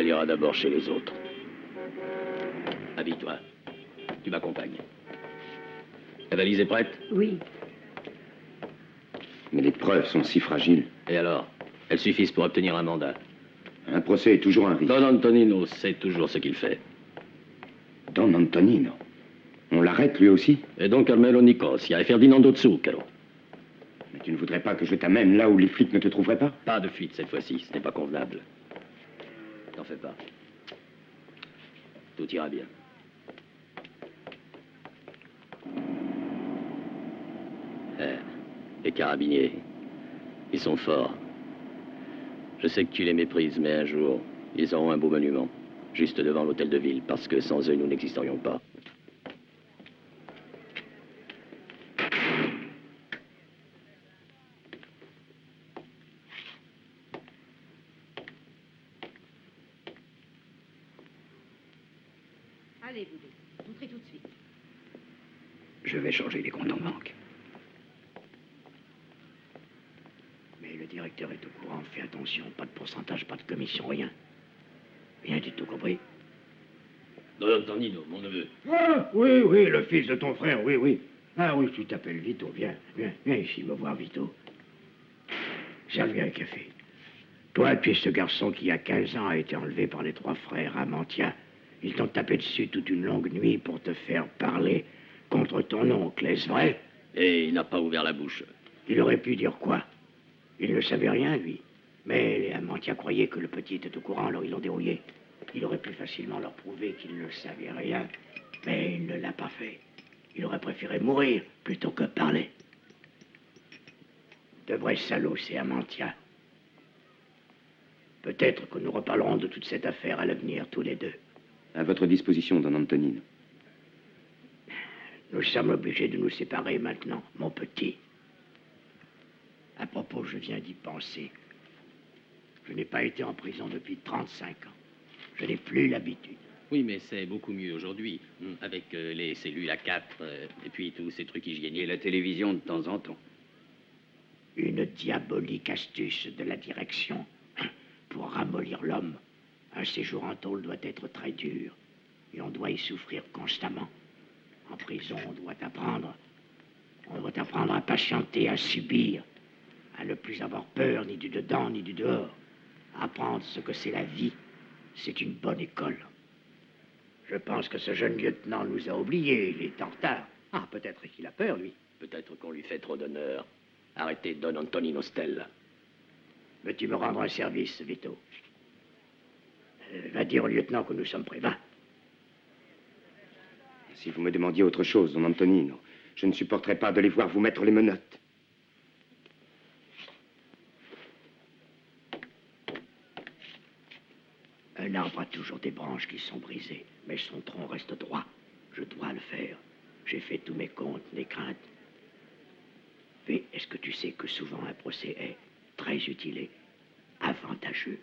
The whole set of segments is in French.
ira d'abord chez les autres. Habille-toi. Tu m'accompagnes. La valise est prête? Oui. Mais les preuves sont si fragiles. Et alors? Elles suffisent pour obtenir un mandat. Un procès est toujours un risque. Don Antonino sait toujours ce qu'il fait. Don Antonino? On l'arrête lui aussi? Et donc Carmelo Nicosia et Ferdinando Zucchero. Mais tu ne voudrais pas que je t'amène là où les flics ne te trouveraient pas? Pas de fuite cette fois-ci, ce n'est pas convenable. T'en fais pas. Tout ira bien. Les carabiniers, ils sont forts. Je sais que tu les méprises, mais un jour, ils auront un beau monument, juste devant l'hôtel de ville, parce que sans eux, nous n'existerions pas. Allez, vous deux, entrez tout de suite. Je vais changer les comptes en banque. Mais le directeur est au courant, fais attention, pas de pourcentage, pas de commission, rien. Rien du tout, compris? Don Antonino, mon neveu. Ah, oui, oui, le fils de ton frère, oui, oui. Ah oui, tu t'appelles Vito, viens, viens ici me voir, Vito. Serve-lui un café. Toi, tu es ce garçon qui, il y a 15 ans, a été enlevé par les 3 frères à Mantia. Ils t'ont tapé dessus toute une longue nuit pour te faire parler contre ton oncle, est-ce vrai? Et il n'a pas ouvert la bouche. Il aurait pu dire quoi? Il ne savait rien, lui. Mais les Amantia croyaient que le petit était au courant, alors ils l'ont dérouillé. Il aurait pu facilement leur prouver qu'il ne savait rien, mais il ne l'a pas fait. Il aurait préféré mourir plutôt que parler. De vrais salauds, ces Amantia. Peut-être que nous reparlerons de toute cette affaire à l'avenir, tous les deux. À votre disposition, Don Antonino. Nous sommes obligés de nous séparer maintenant, mon petit. À propos, je viens d'y penser. Je n'ai pas été en prison depuis 35 ans. Je n'ai plus l'habitude. Oui, mais c'est beaucoup mieux aujourd'hui, avec les cellules A4, et puis tous ces trucs hygiéniques. Et la télévision de temps en temps. Une diabolique astuce de la direction pour ramollir l'homme. Un séjour en tôle doit être très dur, et on doit y souffrir constamment. En prison, on doit apprendre à patienter, à subir, à ne plus avoir peur ni du dedans ni du dehors. Apprendre ce que c'est la vie, c'est une bonne école. Je pense que ce jeune lieutenant nous a oubliés, il est en retard. Ah, peut-être qu'il a peur, lui. Peut-être qu'on lui fait trop d'honneur. Arrêtez Don Antonino Stella. Veux-tu me rendre un service, Vito? Va dire au lieutenant que nous sommes prêts, va. Si vous me demandiez autre chose, Don Antonino, je ne supporterais pas de les voir vous mettre les menottes. Un arbre a toujours des branches qui sont brisées, mais son tronc reste droit. Je dois le faire. J'ai fait tous mes comptes, mes craintes. Mais est-ce que tu sais que souvent un procès est très utile et avantageux?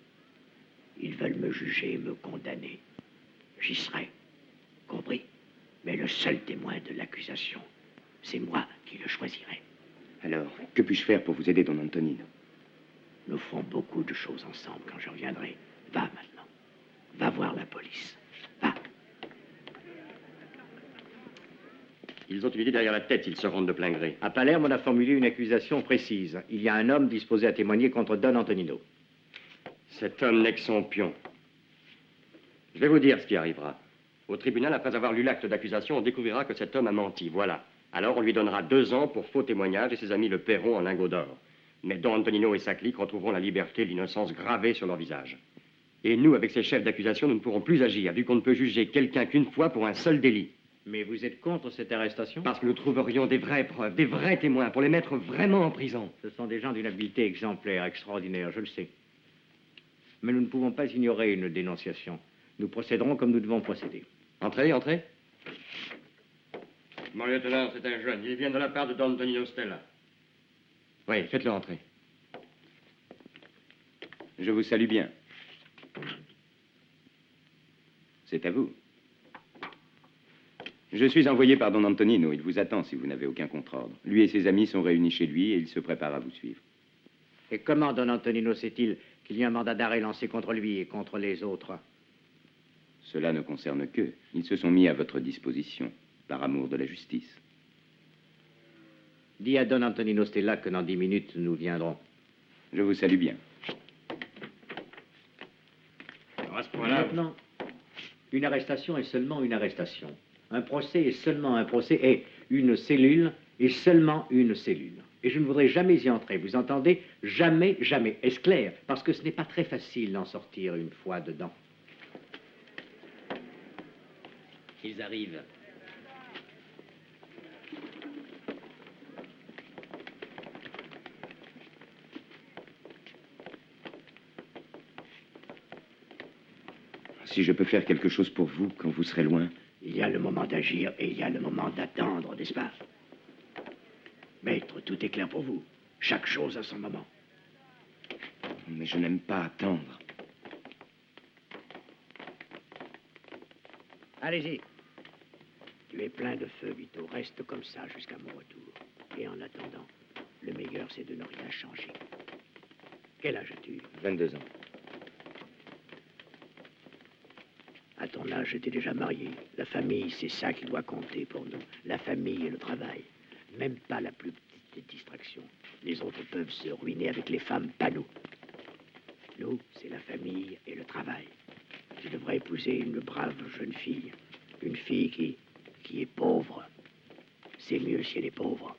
Ils veulent me juger et me condamner. J'y serai, compris? Mais le seul témoin de l'accusation, c'est moi qui le choisirai. Alors, que puis-je faire pour vous aider, Don Antonino? Nous ferons beaucoup de choses ensemble quand je reviendrai. Va maintenant. Va voir la police. Va. Ils ont une idée derrière la tête, ils se rendent de plein gré. À Palerme, on a formulé une accusation précise. Il y a un homme disposé à témoigner contre Don Antonino. Cet homme n'est que son pion. Je vais vous dire ce qui arrivera. Au tribunal, après avoir lu l'acte d'accusation, on découvrira que cet homme a menti, voilà. Alors on lui donnera 2 ans pour faux témoignage et ses amis le paieront en lingots d'or. Mais Don Antonino et sa clique retrouveront la liberté et l'innocence gravées sur leur visage. Et nous, avec ces chefs d'accusation, nous ne pourrons plus agir, vu qu'on ne peut juger quelqu'un qu'une fois pour un seul délit. Mais vous êtes contre cette arrestation? Parce que nous trouverions des vraies preuves, des vrais témoins, pour les mettre vraiment en prison. Ce sont des gens d'une habileté exemplaire, extraordinaire, je le sais. Mais nous ne pouvons pas ignorer une dénonciation. Nous procéderons comme nous devons procéder. Entrez, entrez. Mon lieutenant, c'est un jeune. Il vient de la part de Don Antonino Stella. Oui, faites-le entrer. Je vous salue bien. C'est à vous. Je suis envoyé par Don Antonino. Il vous attend si vous n'avez aucun contre-ordre. Lui et ses amis sont réunis chez lui et il se prépare à vous suivre. Et comment Don Antonino sait-il qu'il y a un mandat d'arrêt lancé contre lui et contre les autres? Cela ne concerne qu'eux. Ils se sont mis à votre disposition, par amour de la justice. Dis à Don Antonino Stella que dans 10 minutes, nous viendrons. Je vous salue bien. À ce point-là, Maintenant, une arrestation est seulement une arrestation. Un procès est seulement un procès, et une cellule est seulement une cellule. Et je ne voudrais jamais y entrer, vous entendez? Jamais, jamais. Est-ce clair? Parce que ce n'est pas très facile d'en sortir une fois dedans. Ils arrivent. Si je peux faire quelque chose pour vous quand vous serez loin. Il y a le moment d'agir et il y a le moment d'attendre, n'est-ce pas? Maître, tout est clair pour vous. Chaque chose a son moment. Mais je n'aime pas attendre. Allez-y. Tu es plein de feu, Vito. Reste comme ça jusqu'à mon retour. Et en attendant, le meilleur, c'est de ne rien changer. Quel âge as-tu? 22 ans. À ton âge, j'étais déjà marié. La famille, c'est ça qui doit compter pour nous. La famille et le travail. Même pas la plus petite des distractions. Les autres peuvent se ruiner avec les femmes, pas nous. Nous, c'est la famille et le travail. Tu devrais épouser une brave jeune fille. Une fille qui est pauvre. C'est mieux si elle est pauvre.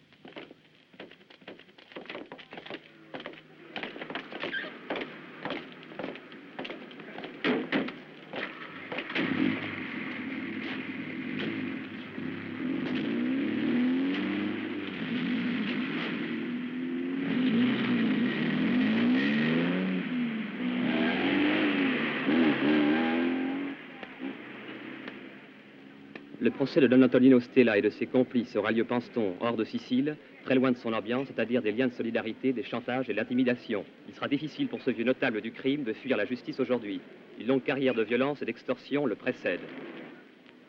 Le procès de Don Antonino Stella et de ses complices aura lieu, pense-t-on, hors de Sicile, très loin de son ambiance, c'est-à-dire des liens de solidarité, des chantages et de l'intimidation. Il sera difficile pour ce vieux notable du crime de fuir la justice aujourd'hui. Une longue carrière de violence et d'extorsion le précède.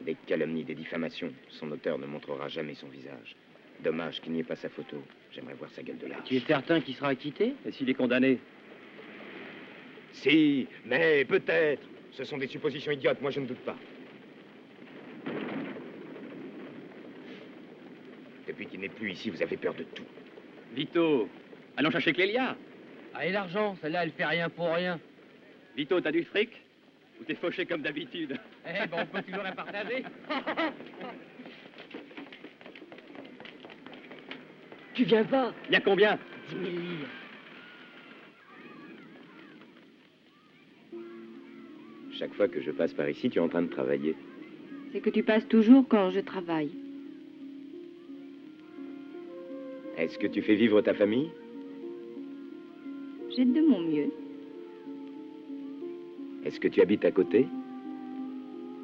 Des calomnies, des diffamations. Son auteur ne montrera jamais son visage. Dommage qu'il n'y ait pas sa photo. J'aimerais voir sa gueule de lâche. Tu es certain qu'il sera acquitté? Et s'il est condamné? Si, mais peut-être. Ce sont des suppositions idiotes, moi je ne doute pas. Depuis qu'il n'est plus ici, vous avez peur de tout. Vito, allons chercher Clélia. Ah, et l'argent, celle-là, elle fait rien pour rien. Vito, t'as du fric? Ou t'es fauché comme d'habitude? Eh ben, on peut toujours la partager. Tu viens pas? Il y a combien? 10 000 livres. Chaque fois que je passe par ici, tu es en train de travailler. C'est que tu passes toujours quand je travaille. Est-ce que tu fais vivre ta famille? J'aide de mon mieux. Est-ce que tu habites à côté?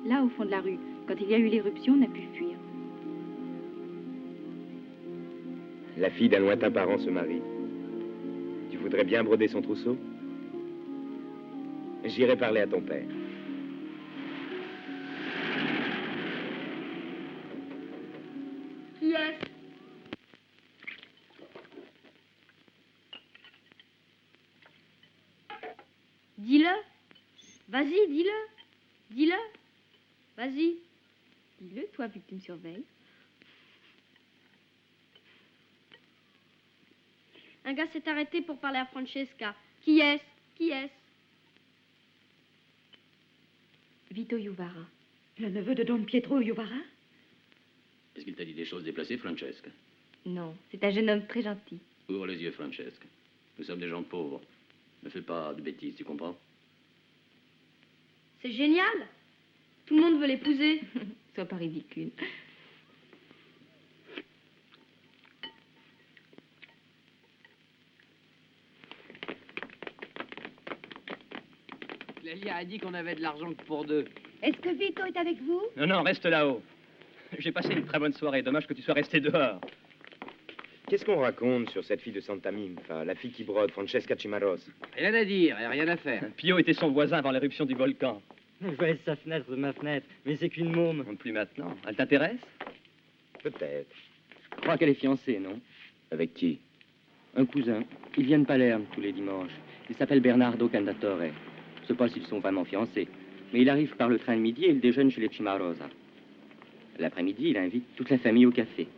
Là, au fond de la rue, quand il y a eu l'éruption, on a pu fuir. La fille d'un lointain parent se marie. Tu voudrais bien broder son trousseau? J'irai parler à ton père. Qui est-ce? Dis-le. Vas-y, dis-le. Dis-le. Vas-y. Dis-le, toi, vu que tu me surveilles. Un gars s'est arrêté pour parler à Francesca. Qui est-ce? Qui est-ce? Vito Juvara. Le neveu de Don Pietro Juvara? Est-ce qu'il t'a dit des choses déplacées, Francesca? Non, c'est un jeune homme très gentil. Ouvre les yeux, Francesca. Nous sommes des gens pauvres. Ne fais pas de bêtises, tu comprends? C'est génial. Tout le monde veut l'épouser. Sois pas ridicule. Clélia a dit qu'on avait de l'argent que pour deux. Est-ce que Vito est avec vous? Non, non, reste là-haut. J'ai passé une très bonne soirée. Dommage que tu sois resté dehors. Qu'est-ce qu'on raconte sur cette fille de Santa Minfa, la fille qui brode, Francesca Cimaros? Rien à dire et rien à faire. Pio était son voisin avant l'éruption du volcan. Je vois sa fenêtre de ma fenêtre, mais c'est qu'une môme. Plus maintenant. Elle t'intéresse? Peut-être. Je crois qu'elle est fiancée, non? Avec qui? Un cousin. Il vient de Palerme tous les dimanches. Il s'appelle Bernardo Cantatore. Je sais pas s'ils sont vraiment fiancés. Mais il arrive par le train de midi et il déjeune chez les Cimarosa. L'après-midi, il invite toute la famille au café.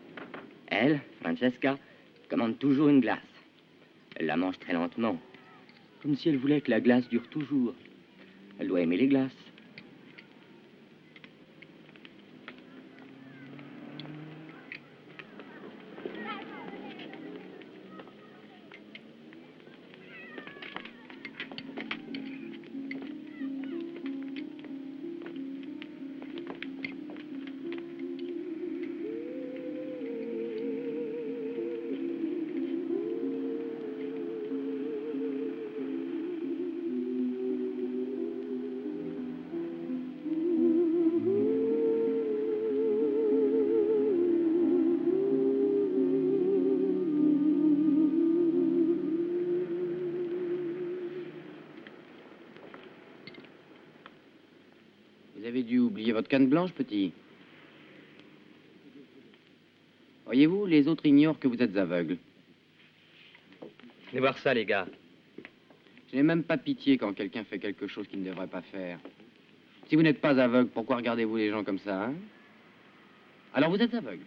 Elle, Francesca, commande toujours une glace. Elle la mange très lentement, comme si elle voulait que la glace dure toujours. Elle doit aimer les glaces. Vous avez dû oublier votre canne blanche, petit. Voyez-vous, les autres ignorent que vous êtes aveugle. Venez voir ça, les gars. Je n'ai même pas pitié quand quelqu'un fait quelque chose qu'il ne devrait pas faire. Si vous n'êtes pas aveugle, pourquoi regardez-vous les gens comme ça, hein? Alors vous êtes aveugle.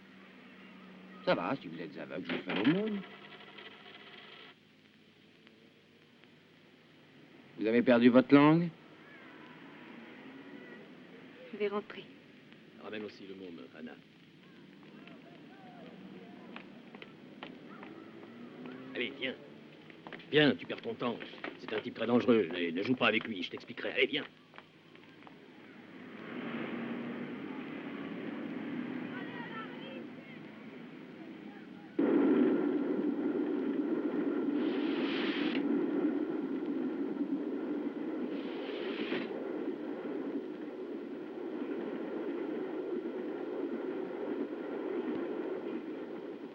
Ça va, si vous êtes aveugle, je vous fais l'aumône. Vous avez perdu votre langue? Je vais rentrer. Ramène aussi le môme, Anna. Allez, viens. Viens, tu perds ton temps. C'est un type très dangereux. Ne joue pas avec lui, je t'expliquerai. Allez, viens.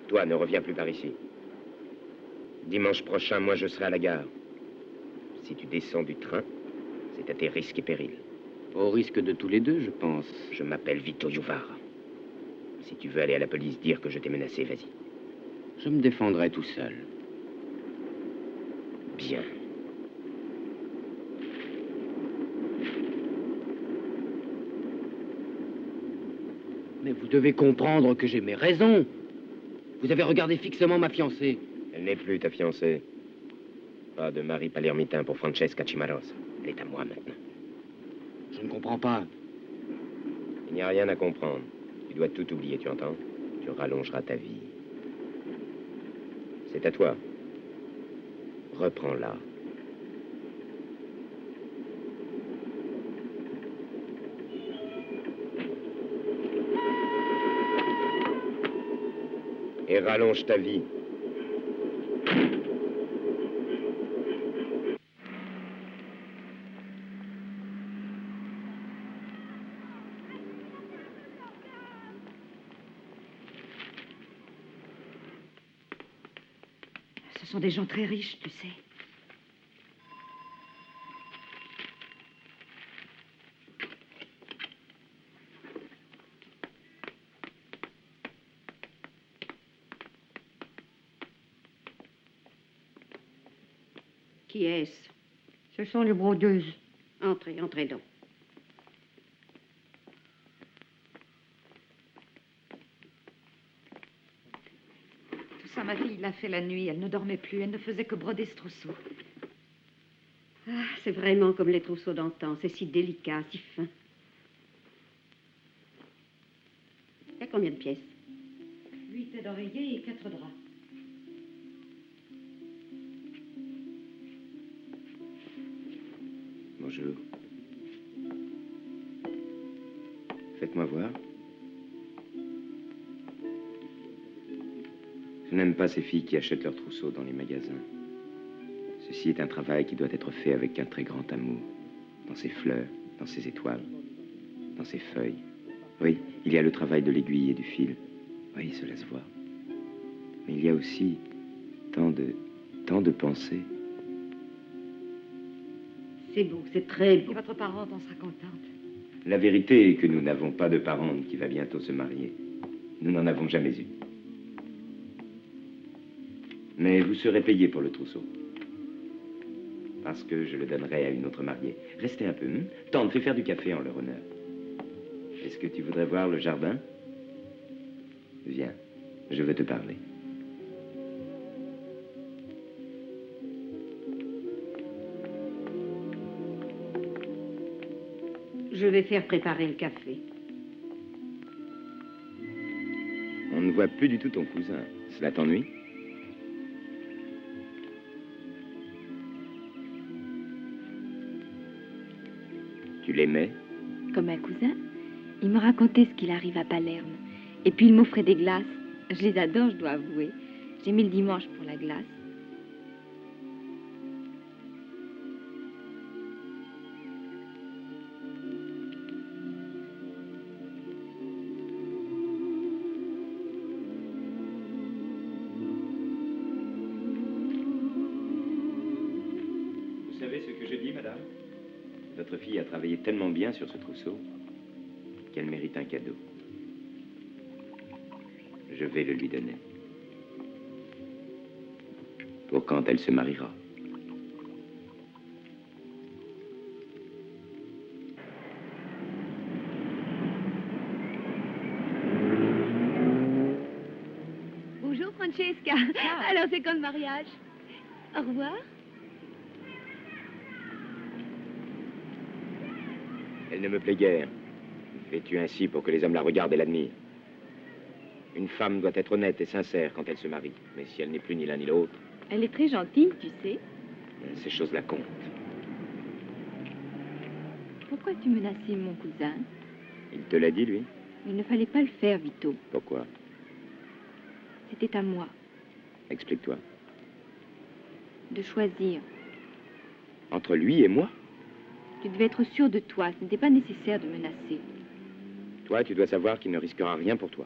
Toi, ne reviens plus par ici. Dimanche prochain, moi, je serai à la gare. Si tu descends du train, c'est à tes risques et périls. Au risque de tous les deux, je pense. Je m'appelle Vito Juvara. Si tu veux aller à la police dire que je t'ai menacé, vas-y. Je me défendrai tout seul. Bien. Mais vous devez comprendre que j'ai mes raisons. Vous avez regardé fixement ma fiancée. Elle n'est plus ta fiancée. Pas de mari palermitain pour Francesca Cimarosa. Elle est à moi maintenant. Je ne comprends pas. Il n'y a rien à comprendre. Tu dois tout oublier, tu entends? Tu rallongeras ta vie. C'est à toi. Reprends-la. Et rallonge ta vie. Ce sont des gens très riches, tu sais. Qui est-ce? Ce sont les brodeuses. Entrez, entrez donc. Tout ça, ma fille l'a fait la nuit. Elle ne dormait plus. Elle ne faisait que broder ce trousseau. Ah, c'est vraiment comme les trousseaux d'antan. C'est si délicat, si fin. Il y a combien de pièces? 8 d'oreillers et 4 draps. Bonjour. Faites-moi voir. Je n'aime pas ces filles qui achètent leurs trousseaux dans les magasins. Ceci est un travail qui doit être fait avec un très grand amour. Dans ses fleurs, dans ses étoiles, dans ses feuilles. Oui, il y a le travail de l'aiguille et du fil. Oui, cela se voit. Mais il y a aussi tant de pensées. C'est beau, c'est très beau. Et votre parente en sera contente. La vérité est que nous n'avons pas de parente qui va bientôt se marier. Nous n'en avons jamais eu. Mais vous serez payé pour le trousseau. Parce que je le donnerai à une autre mariée. Restez un peu. Tante, fais faire du café en leur honneur. Est-ce que tu voudrais voir le jardin? Viens, je veux te parler. Je vais faire préparer le café. On ne voit plus du tout ton cousin. Cela t'ennuie? Tu l'aimais? Comme un cousin, il me racontait ce qu'il arrive à Palerme. Et puis il m'offrait des glaces. Je les adore, je dois avouer. J'ai mis le dimanche pour la glace. Vous savez ce que je dis, madame? Votre fille a travaillé tellement bien sur ce trousseau qu'elle mérite un cadeau. Je vais le lui donner. Pour quand elle se mariera. Bonjour Francesca. Alors c'est quand le mariage? Au revoir. Elle ne me plaît guère. Fais-tu ainsi pour que les hommes la regardent et l'admirent? Une femme doit être honnête et sincère quand elle se marie. Mais si elle n'est plus ni l'un ni l'autre, Elle est très gentille, tu sais. ces choses-là comptent. Pourquoi tu menaçais mon cousin? Il te l'a dit, lui? Il ne fallait pas le faire, Vito. Pourquoi? C'était à moi Explique-toi. de choisir. Entre lui et moi? Tu devais être sûr de toi. Ce n'était pas nécessaire de menacer. Toi, tu dois savoir qu'il ne risquera rien pour toi.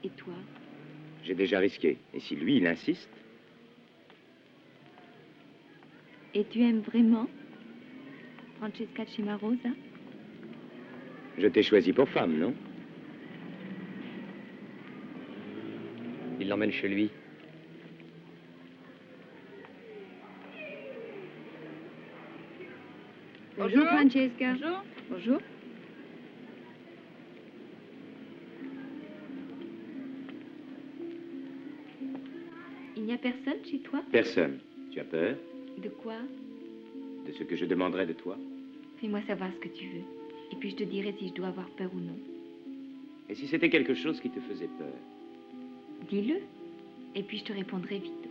Et toi? J'ai déjà risqué. Et si lui, il insiste? Et tu aimes vraiment Francesca Cimarosa? Je t'ai choisi pour femme, non? Il l'emmène chez lui. Bonjour, Francesca. Bonjour. Bonjour. Il n'y a personne chez toi? Personne. Tu as peur De quoi? de ce que je demanderai de toi? Fais-moi savoir ce que tu veux. Et puis je te dirai si je dois avoir peur ou non. Et si c'était quelque chose qui te faisait peur? Dis-le. Et puis je te répondrai vite.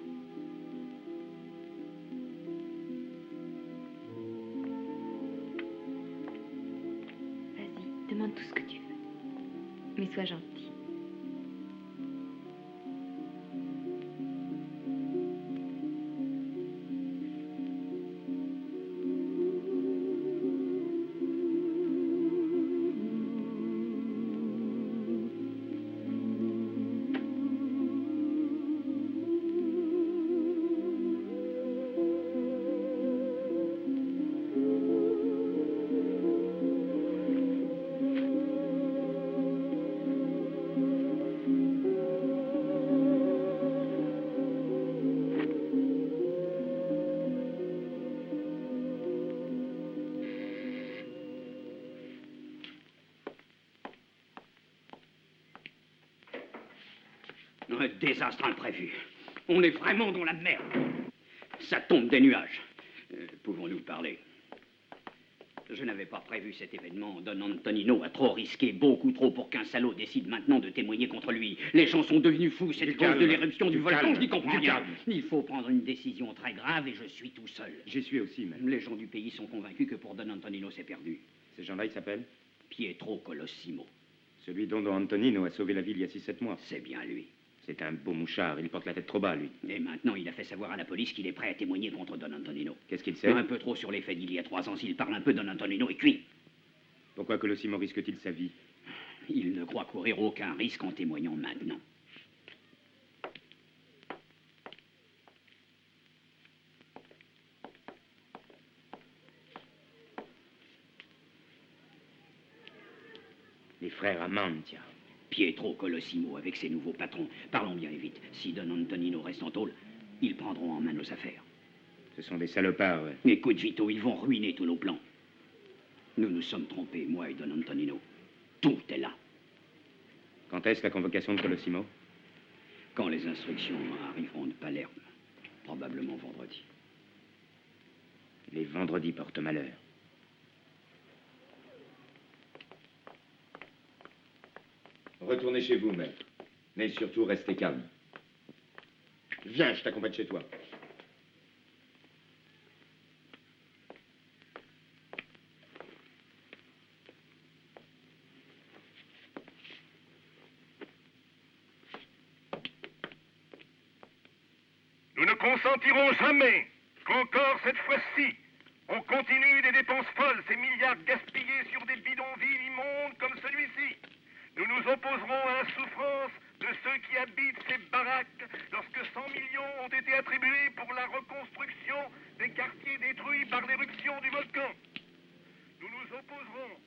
Vas-y, demande tout ce que tu veux. Mais sois gentil. Un désastre imprévu. On est vraiment dans la merde. Ça tombe des nuages. Pouvons-nous parler? Je n'avais pas prévu cet événement. Don Antonino a trop risqué, beaucoup trop, pour qu'un salaud décide maintenant de témoigner contre lui. Les gens sont devenus fous, c'est à cause de l'éruption du volcan, je n'y comprends rien. Il faut prendre une décision très grave et je suis tout seul. J'y suis aussi, même. Les gens du pays sont convaincus que pour Don Antonino, c'est perdu. Ces gens-là, ils s'appellent? Pietro Colosimo. Celui dont Don Antonino a sauvé la ville il y a 6-7 mois. C'est bien lui. C'est un beau mouchard, il porte la tête trop bas, lui. Et maintenant, il a fait savoir à la police qu'il est prêt à témoigner contre Don Antonino. Qu'est-ce qu'il sait? Un peu trop sur les faits d'il y a 3 ans. S'il parle un peu, Don Antonino est cuit. Pourquoi Colosimo risque-t-il sa vie? Il ne croit courir aucun risque en témoignant maintenant. Les frères Amantia. Pietro Colosimo avec ses nouveaux patrons. Parlons bien et vite. Si Don Antonino reste en tôle, ils prendront en main nos affaires. Ce sont des salopards, ouais. Écoute, Vito, ils vont ruiner tous nos plans. Nous nous sommes trompés, moi et Don Antonino. Tout est là. Quand est-ce la convocation de Colosimo? Quand les instructions arriveront de Palerme. Probablement vendredi. Les vendredis portent malheur. Retournez chez vous, maître. Mais surtout, restez calme. Viens, je t'accompagne chez toi. Nous ne consentirons jamais qu'encore cette fois-ci, on continue des dépenses folles, ces milliards gaspillés sur des bidonvilles immondes comme celui-ci. Nous nous opposerons à la souffrance de ceux qui habitent ces baraques lorsque 100 millions ont été attribués pour la reconstruction des quartiers détruits par l'éruption du volcan. Nous nous opposerons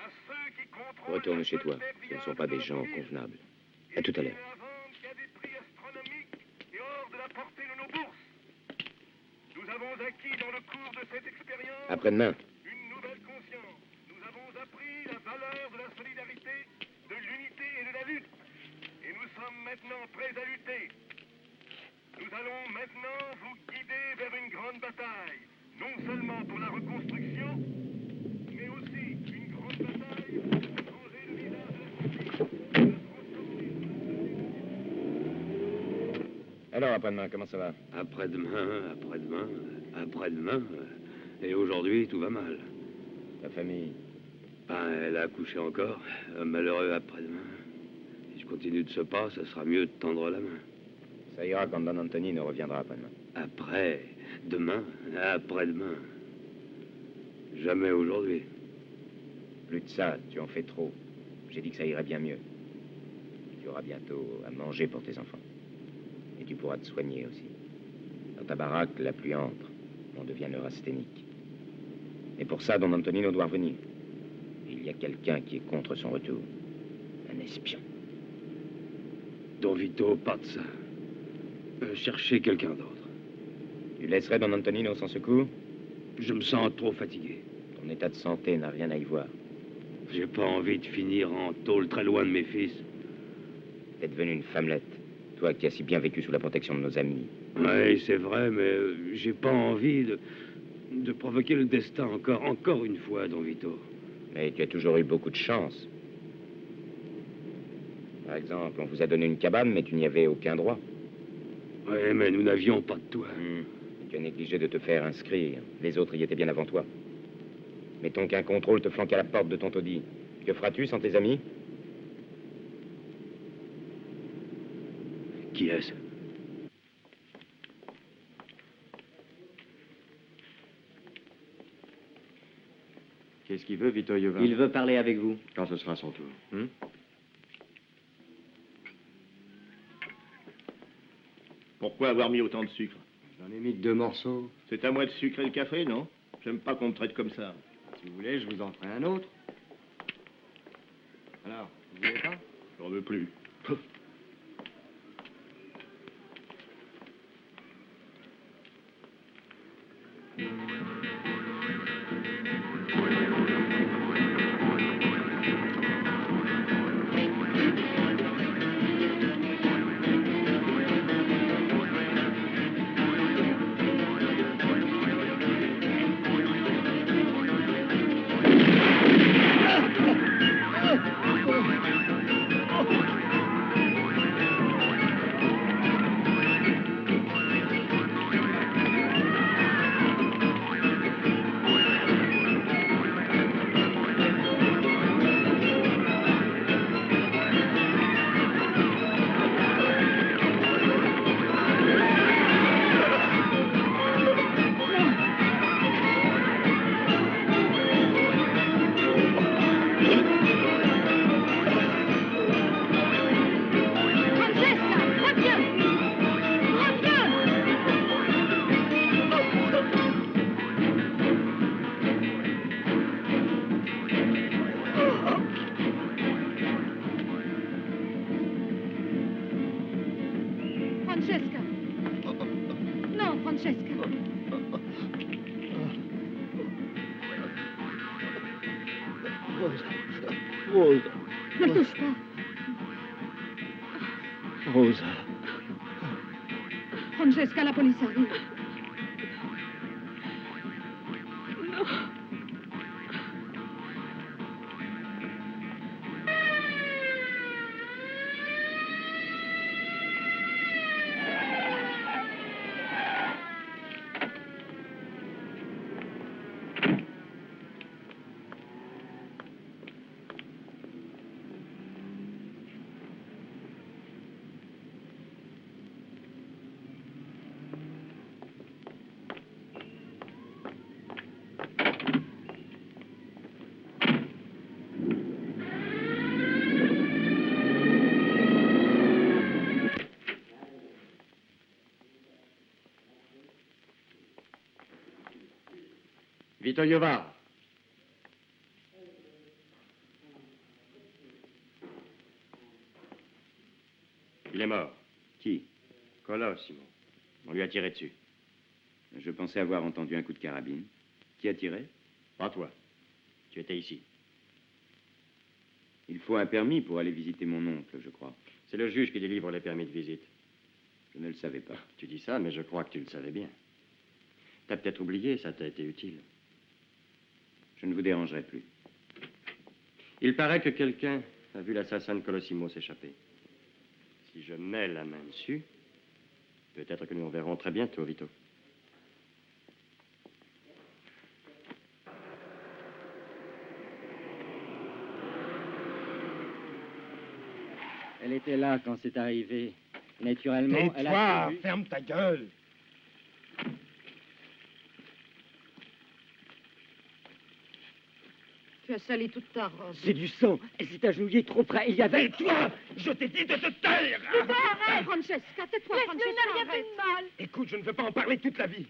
à ceux qui contrôlent... Retourne chez toi. Ce ne sont pas des gens convenables. À tout à l'heure. Et hors de la portée de nos bourses. Nous avons acquis dans le cours de cette expérience Après-demain. une nouvelle conscience. Nous avons appris la valeur de la solidarité, de l'unité et de la lutte. Et nous sommes maintenant prêts à lutter. Nous allons maintenant vous guider vers une grande bataille. Non seulement pour la reconstruction, mais aussi une grande bataille pour changer le visage de la cité. Alors, après-demain, comment ça va? Après-demain, après-demain. Et aujourd'hui, tout va mal. Ta famille? Ben, elle a accouché encore. Un malheureux après-demain. Si je continue de ce pas, ça sera mieux de tendre la main. Ça ira quand Don Antonino reviendra après-demain. Après, demain, après-demain. Jamais aujourd'hui. Plus de ça, tu en fais trop. J'ai dit que ça irait bien mieux. Tu auras bientôt à manger pour tes enfants. Et tu pourras te soigner aussi. Dans ta baraque, la pluie entre. On devient neurasthénique. Et pour ça, Don Antonino doit revenir. Il y a quelqu'un qui est contre son retour. Un espion. Don Vito, pas de ça. Cherchez quelqu'un d'autre. Tu laisserais Don Antonino sans secours? Je me sens trop fatigué. Ton état de santé n'a rien à y voir. J'ai pas envie de finir en tôle très loin de mes fils. T'es devenu une femmelette. Toi qui as si bien vécu sous la protection de nos amis. Oui, c'est vrai, mais j'ai pas envie de provoquer le destin encore une fois, Don Vito. Mais tu as toujours eu beaucoup de chance. Par exemple, on vous a donné une cabane, mais tu n'y avais aucun droit. Oui, mais nous n'avions pas de toit. Et tu as négligé de te faire inscrire. Les autres y étaient bien avant toi. Mettons qu'un contrôle te flanque à la porte de ton taudis. Que feras-tu sans tes amis? Qui est-ce? Qu'est-ce qu'il veut, Vito Iovin? Il veut parler avec vous. Quand ce sera son tour. Pourquoi avoir mis autant de sucre? J'en ai mis que 2 morceaux. C'est à moi de sucrer le café, non? J'aime pas qu'on me traite comme ça. Si vous voulez, je vous en ferai un autre. Alors, vous voulez pas? J'en veux plus. Francesca. Non, Francesca. Rosa. Ne touche pas. Rosa. Francesca, la police arrive. Non. Vito Iovara. Il est mort. Qui? Colosimo. On lui a tiré dessus. Je pensais avoir entendu un coup de carabine. Qui a tiré? Pas toi. Tu étais ici. Il faut un permis pour aller visiter mon oncle, je crois. C'est le juge qui délivre les permis de visite. Je ne le savais pas. Tu dis ça, mais je crois que tu le savais bien. T'as peut-être oublié, ça t'a été utile. Je ne vous dérangerai plus. Il paraît que quelqu'un a vu l'assassin de Colosimo s'échapper. Si je mets la main dessus, peut-être que nous en verrons très bientôt, Vito. Elle était là quand c'est arrivé. Naturellement, Et elle toi, a prévu... ferme ta gueule. Tu as sali toute ta robe. C'est du sang. Elle s'est agenouillée trop près. Il y avait... Et toi, je t'ai dit de te taire. Arrête, Francesca, tais-toi, Francesca. Tu n'as rien fait de mal. Écoute, je ne veux pas en parler toute la vie.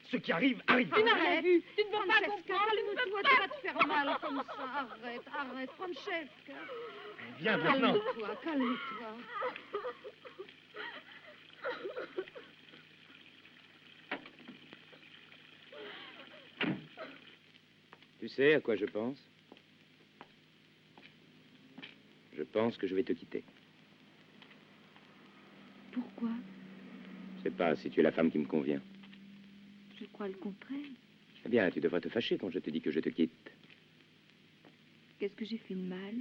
Ce qui arrive, arrive. Tu n'as rien vu. Tu ne veux pas comprendre. Calme-toi, tu vas te faire mal comme ça. Arrête, Francesca. Viens maintenant. Calme-toi, calme-toi. Tu sais à quoi je pense? Je pense que je vais te quitter. Pourquoi? Je sais pas si tu es la femme qui me convient. Je crois le contraire. Eh bien, tu devrais te fâcher quand je te dis que je te quitte. Qu'est-ce que j'ai fait de mal?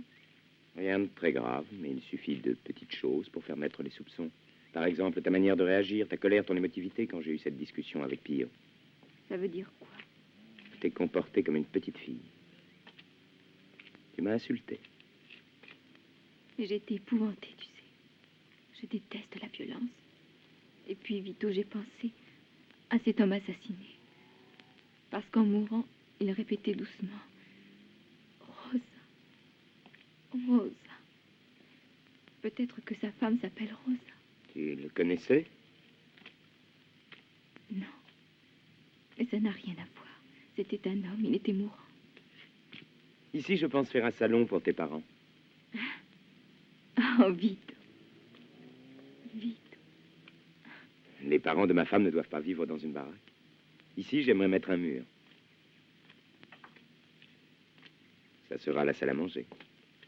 Rien de très grave, mais il suffit de petites choses pour faire naître les soupçons. Par exemple, ta manière de réagir, ta colère, ton émotivité quand j'ai eu cette discussion avec Pio. Ça veut dire quoi? Tu t'es comportée comme une petite fille. Tu m'as insulté. Et j'ai été épouvantée, tu sais. Je déteste la violence. Et puis, Vito, j'ai pensé à cet homme assassiné. Parce qu'en mourant, il répétait doucement: Rosa, Rosa. Peut-être que sa femme s'appelle Rosa. Tu le connaissais? Non. Mais ça n'a rien à voir. C'était un homme, il était mourant. Ici, je pense faire un salon pour tes parents. Oh, Vito. Vito. Les parents de ma femme ne doivent pas vivre dans une baraque. Ici, j'aimerais mettre un mur. Ça sera la salle à manger.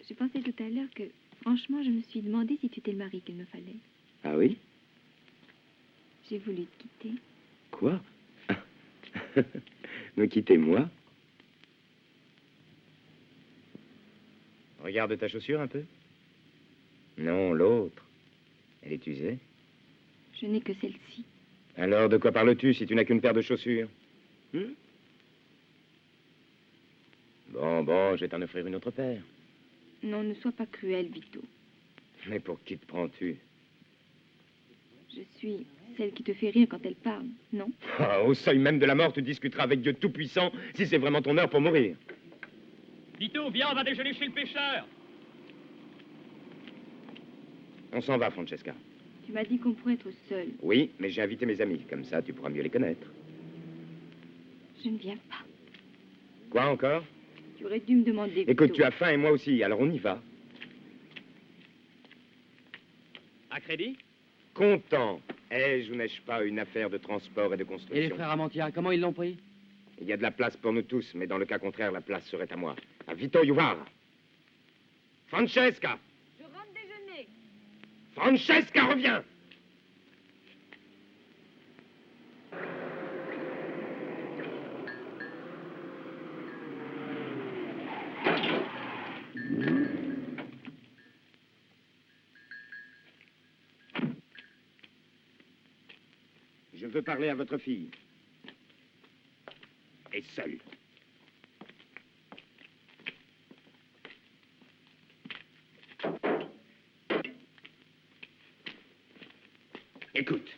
Je pensais tout à l'heure que, franchement, je me suis demandé si tu étais le mari qu'il me fallait. Ah oui? J'ai voulu te quitter. Quoi? Me quitter, moi? Regarde ta chaussure un peu. Non, l'autre. Elle est usée. Je n'ai que celle-ci. Alors, de quoi parles-tu si tu n'as qu'une paire de chaussures? Bon, je vais t'en offrir une autre paire. Non, ne sois pas cruel, Vito. Mais pour qui te prends-tu? Je suis celle qui te fait rire quand elle parle, non? Ah, au seuil même de la mort, tu discuteras avec Dieu Tout-Puissant si c'est vraiment ton heure pour mourir. Vito, viens, on va déjeuner chez le pêcheur. On s'en va, Francesca. Tu m'as dit qu'on pourrait être seul. Oui, mais j'ai invité mes amis. Comme ça, tu pourras mieux les connaître. Je ne viens pas. Quoi encore? Tu aurais dû me demander. Écoute, Vito. tu as faim et moi aussi, alors on y va. À crédit? Content. Ai-je ou n'ai-je pas une affaire de transport et de construction? Et les frères Amantia, comment ils l'ont pris? Il y a de la place pour nous tous, mais dans le cas contraire, la place serait à moi. À Vito Juvara. Francesca! Je rentre déjeuner. Francesca, reviens! Je veux parler à votre fille. Et seule. Écoute,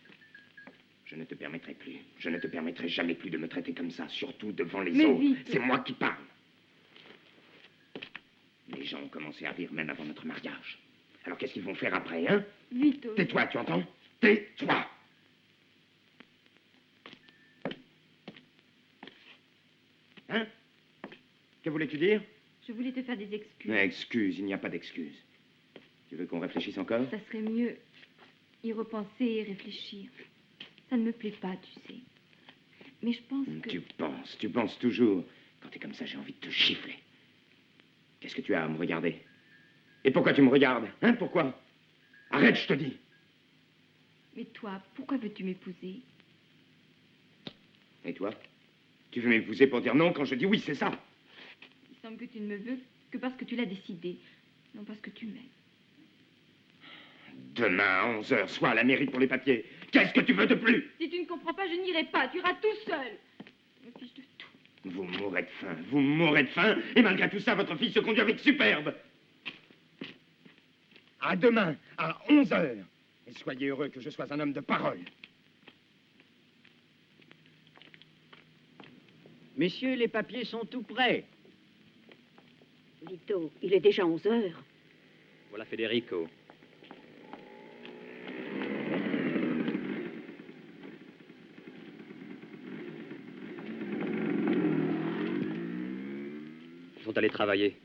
je ne te permettrai plus, je ne te permettrai jamais plus de me traiter comme ça, surtout devant les Mais autres. Vito. C'est moi qui parle. Les gens ont commencé à rire même avant notre mariage. Alors qu'est-ce qu'ils vont faire après, hein? Vito. Tais-toi, tu entends? Tais-toi! Hein? Que voulais-tu dire? Je voulais te faire des excuses. Excuse, il n'y a pas d'excuse. Tu veux qu'on réfléchisse encore? Ça serait mieux y repenser et réfléchir. Ça ne me plaît pas, tu sais. Mais je pense que... Tu penses toujours. Quand t'es comme ça, j'ai envie de te gifler. Qu'est-ce que tu as à me regarder? Et pourquoi tu me regardes? Hein, pourquoi? Arrête, je te dis. Mais toi, pourquoi veux-tu m'épouser? Et toi? Tu veux m'épouser pour dire non quand je dis oui, c'est ça? Il semble que tu ne me veux que parce que tu l'as décidé, non parce que tu m'aimes. Demain à 11h, sois à la mairie pour les papiers. Qu'est-ce que tu veux de plus? Si tu ne comprends pas, je n'irai pas. Tu iras tout seul. Je me fiche de tout. Vous mourrez de faim, vous mourrez de faim, et malgré tout ça, votre fille se conduit avec superbe. À demain, à 11h. Et soyez heureux que je sois un homme de parole. Messieurs, les papiers sont tout prêts. Vito, il est déjà 11 heures. Voilà Federico. Ils sont allés travailler.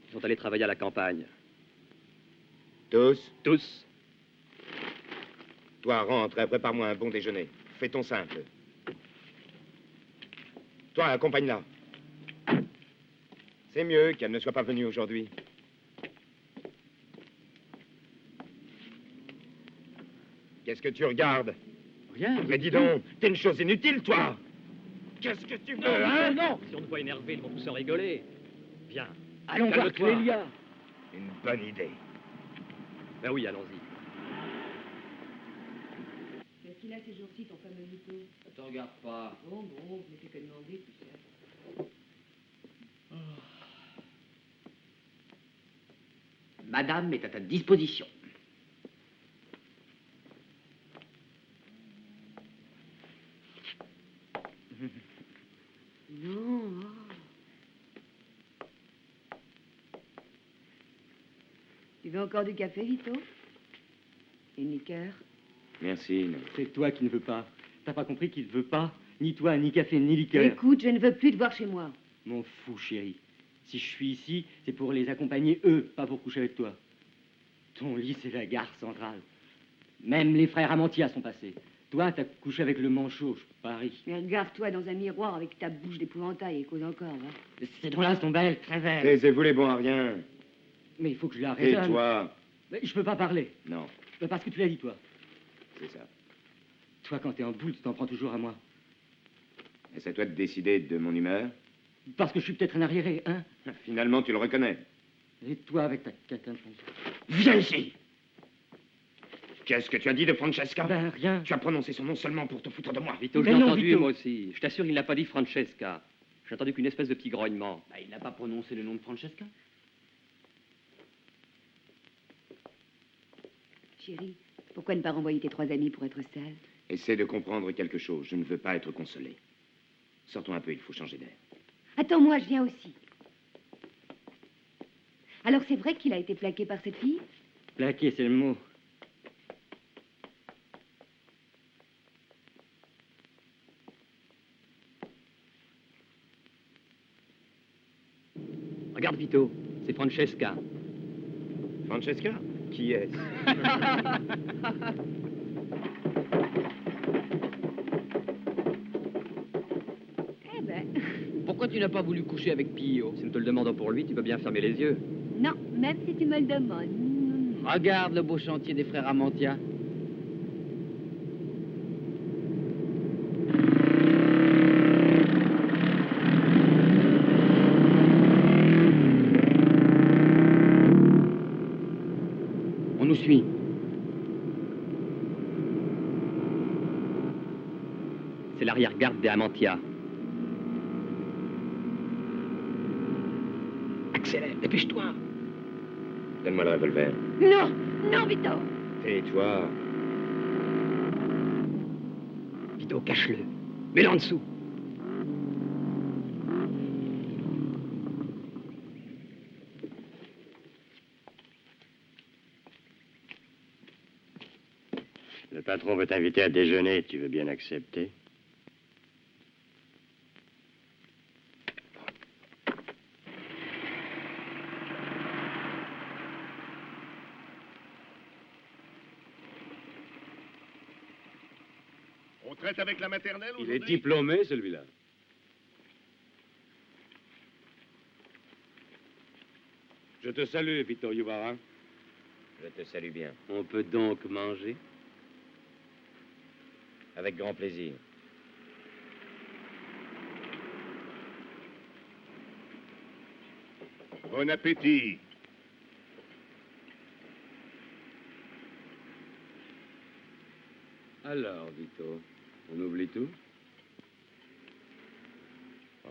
Ils sont allés travailler à la campagne. Tous? Tous. Toi, rentre et prépare-moi un bon déjeuner. Fais ton simple. Toi, accompagne-la. C'est mieux qu'elle ne soit pas venue aujourd'hui. Qu'est-ce que tu regardes? Rien. Mais dis donc, t'es une chose inutile, toi. Qu'est-ce que tu veux, hein? Non. Si on te voit énervé, ils vont tous en rigoler. Viens. Allons voir Calme-toi. Clélia. Une bonne idée. Ben oui, allons-y. Qu'est-ce qu'il a ces jours-ci, ton fameux Vito? Ne te regarde pas. Bon, je n'ai fait que demander, tu sais. Madame est à ta disposition. Non. Oh. Tu veux encore du café, Vito? Une liqueur? Merci. C'est toi qui ne veux pas. T'as pas compris qu'il ne veut pas ni toi, ni café, ni liqueur. Écoute, je ne veux plus te voir chez moi. M'en fous, chérie. Si je suis ici, c'est pour les accompagner, eux, pas pour coucher avec toi. Ton lit, c'est la gare centrale. Même les frères Amantia sont passés. Toi, t'as couché avec le manchot, je parie. Mais regarde-toi dans un miroir avec ta bouche d'épouvantail et cause encore, va. Ces dents-là sont belles, très belles. Taisez-vous les bons à rien. Mais il faut que je la Et raisonne. toi? Mais je peux pas parler. Non, Parce que tu l'as dit, toi. c'est ça. Toi, quand t'es en boule, tu t'en prends toujours à moi. Et c'est à toi de décider de mon humeur? Parce que je suis peut-être un arriéré, hein? Finalement, tu le reconnais. Et toi, avec ta catin de Viens ici! Qu'est-ce que tu as dit de Francesca? Ben, rien. Tu as prononcé son nom seulement pour te foutre de moi. Vito, je l'ai entendu, moi aussi. Je t'assure, il n'a pas dit Francesca. J'ai entendu qu'une espèce de petit grognement. Bah, il n'a pas prononcé le nom de Francesca. Chérie, pourquoi ne pas renvoyer tes 3 amis pour être seule? Essaie de comprendre quelque chose. Je ne veux pas être consolé. Sortons un peu, il faut changer d'air. Attends-moi, je viens aussi. Alors c'est vrai qu'il a été plaqué par cette fille? Plaqué, c'est le mot. Regarde, Vito, C'est Francesca. Francesca? Qui est-ce? Eh ben, Pourquoi tu n'as pas voulu coucher avec Pio? Si nous te le demandons pour lui, tu peux bien fermer les yeux. non, même si tu me le demandes. Regarde le beau chantier des frères Amantia. On nous suit. C'est l'arrière-garde des Amantia. Accélère, dépêche-toi. Donne-moi le revolver. Non, non, Vito. Tais-toi. Vito, cache-le. Mets-le en dessous. Le patron veut t'inviter à déjeuner, tu veux bien accepter? On traite avec la maternelle Il est aujourd'hui? diplômé, celui-là. Je te salue, Vito Ibarra. Je te salue bien. On peut donc manger? Avec grand plaisir. Bon appétit. Alors, Vito, on oublie tout?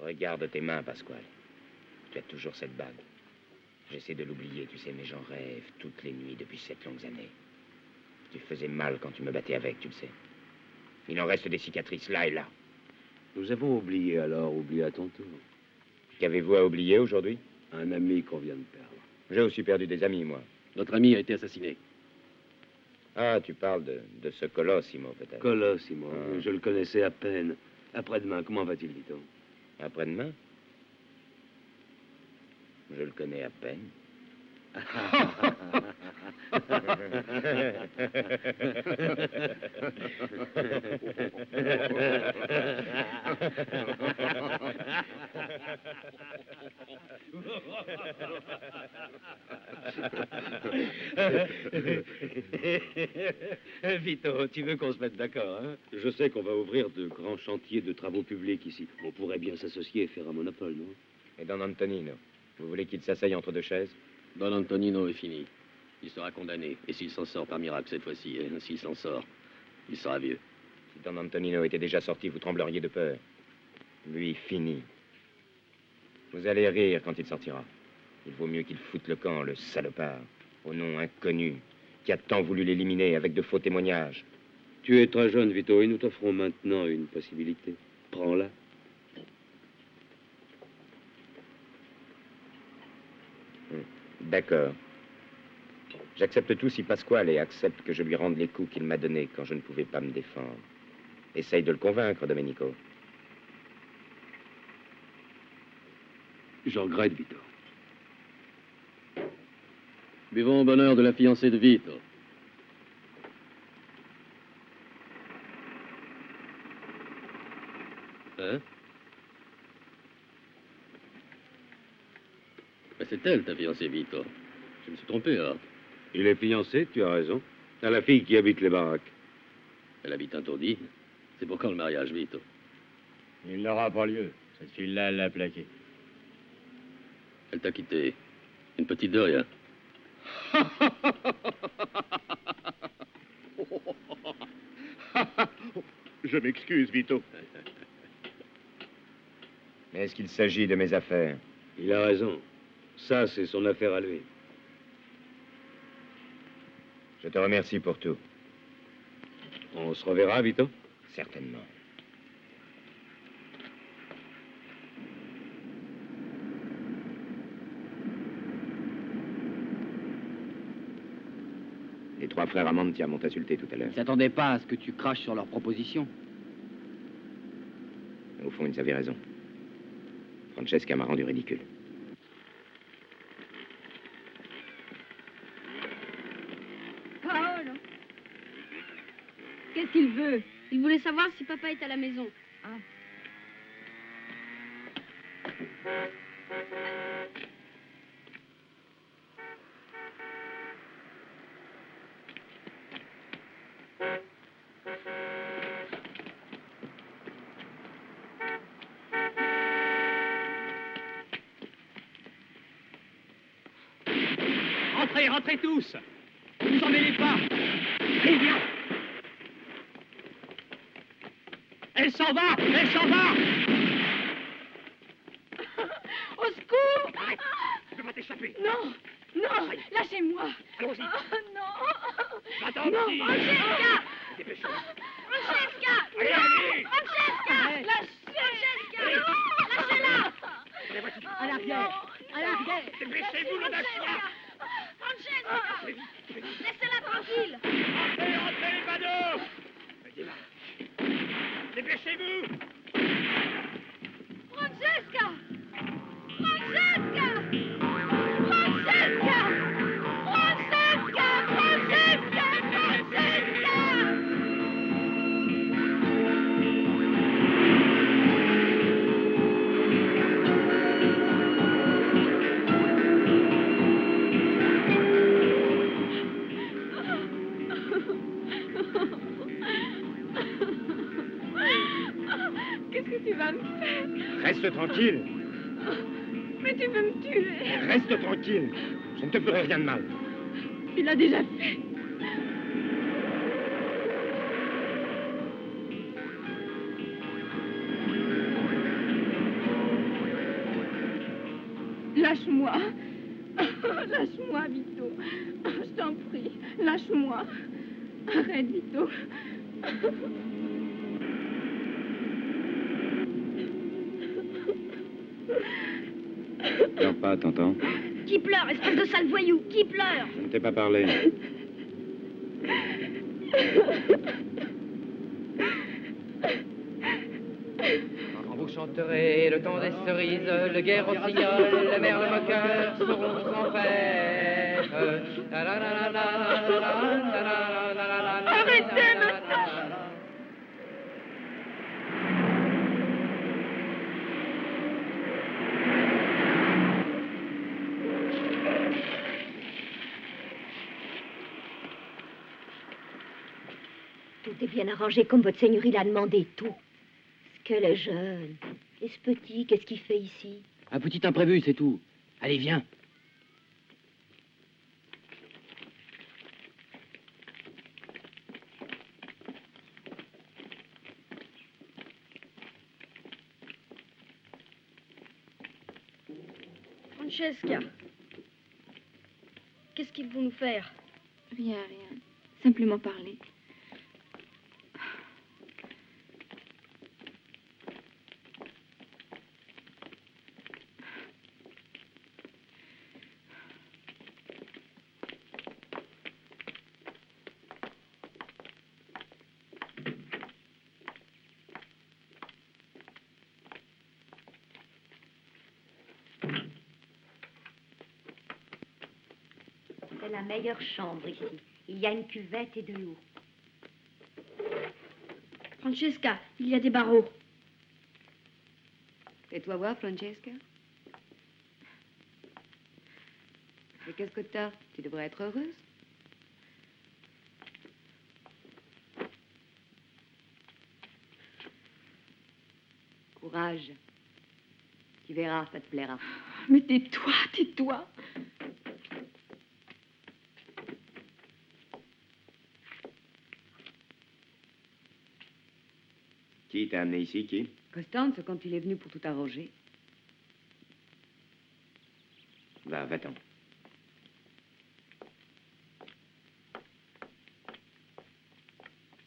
Regarde tes mains, Pasquale. Tu as toujours cette bague. J'essaie de l'oublier, tu sais, mais j'en rêve toutes les nuits depuis 7 longues années. Tu faisais mal quand tu me battais avec, tu le sais. Il en reste des cicatrices là et là. Nous avons oublié alors, oublie à ton tour. Qu'avez-vous à oublier aujourd'hui? Un ami qu'on vient de perdre. J'ai aussi perdu des amis, moi. Notre ami a été assassiné. Ah, tu parles de ce Colossimo, peut-être. Colossimo, Ah. je le connaissais à peine. Après-demain, comment va-t-il, Vito? Après-demain? Je le connais à peine. Vito, tu veux qu'on se mette d'accord, hein? Je sais qu'on va ouvrir de grands chantiers de travaux publics ici. On pourrait bien s'associer et faire un monopole, non? Et Don Antonino, vous voulez qu'il s'asseye entre deux chaises? Don Antonino est fini. Il sera condamné. Et s'il s'en sort par miracle cette fois-ci, s'il s'en sort, il sera vieux. Si Don Antonino était déjà sorti, vous trembleriez de peur. Lui, fini. Vous allez rire quand il sortira. Il vaut mieux qu'il foute le camp, le salopard, au nom inconnu, qui a tant voulu l'éliminer avec de faux témoignages. Tu es très jeune, Vito, et nous t'offrons maintenant une possibilité. Prends-la. D'accord. J'accepte tout si Pasquale accepte que je lui rende les coups qu'il m'a donnés quand je ne pouvais pas me défendre. Essaye de le convaincre, Domenico. Je regrette, Vito. Buvons au bonheur de la fiancée de Vito. Hein? Ben, c'est elle, ta fiancée, Vito. Je me suis trompé, alors. Il est fiancé, tu as raison. À la fille qui habite les baraques. Elle habite un taudis. C'est pour quand le mariage, Vito? Il n'aura pas lieu. Cette fille-là, elle l'a plaqué. Elle t'a quitté. Une petite de rien. Je m'excuse, Vito. Mais est-ce qu'il s'agit de mes affaires? Il a raison. Ça, c'est son affaire à lui. Je te remercie pour tout. On se reverra, Vito? Certainement. Les 3 frères Amantia m'ont insulté tout à l'heure. Ils s'attendaient pas à ce que tu craches sur leurs propositions. Au fond, ils avaient raison. Francesca m'a rendu ridicule. Qu'est-ce qu'il veut? Il voulait savoir si papa est à la maison. Ah. Rentrez, rentrez tous. Ne vous en mêlez pas. Allez, viens. Elle s'en va, elle s'en va. Au secours! Arrête, tu peux pas t'échapper. Non, non, lâchez-moi. Allons-y. Non. Va-t'en, Non, petit. Francesca! Dépêchons. Francesca! Allez, allez. Francesca! Lâchez! Lâchez-la! À l'arrière, à l'arrière. Dépêchez-vous, le chien. Francesca! Laissez-la tranquille! Entrez, entrez, les badauds. Dépêchez-vous. Francesca! Francesca! Francesca! Francesca! Francesca! Francesca! Qu'est-ce que tu vas me faire? Reste tranquille. Mais tu veux me tuer. Reste tranquille. Je ne te ferai rien de mal. Tu l'as déjà fait. Lâche-moi. Lâche-moi, Vito. Je t'en prie. Lâche-moi. Arrête, Vito. Pleure pas, t'entends? Qui pleure, espèce de sale voyou? Qui pleure? Je ne t'ai pas parlé. Quand vous chanterez le temps des cerises, le guerre rossignol, le merle moqueur seront en fête. Arrêtez maintenant! Tout est bien arrangé comme votre seigneurie l'a demandé, tout. Ce qu'elle est jeune. Et ce petit, qu'est-ce qu'il fait ici? Un petit imprévu, c'est tout. Allez, viens. Francesca, qu'est-ce qu'ils vont nous faire? Rien, rien. Simplement parler. C'est la meilleure chambre ici. Il y a une cuvette et de l'eau. Francesca, il y a des barreaux. Fais-toi voir, Francesca. Mais qu'est-ce que t'as? Tu devrais être heureuse. Courage. Tu verras, ça te plaira. Mais tais-toi, tais-toi. Qui t'a amené ici, qui? Constance, quand il est venu pour tout arranger. Va-t'en.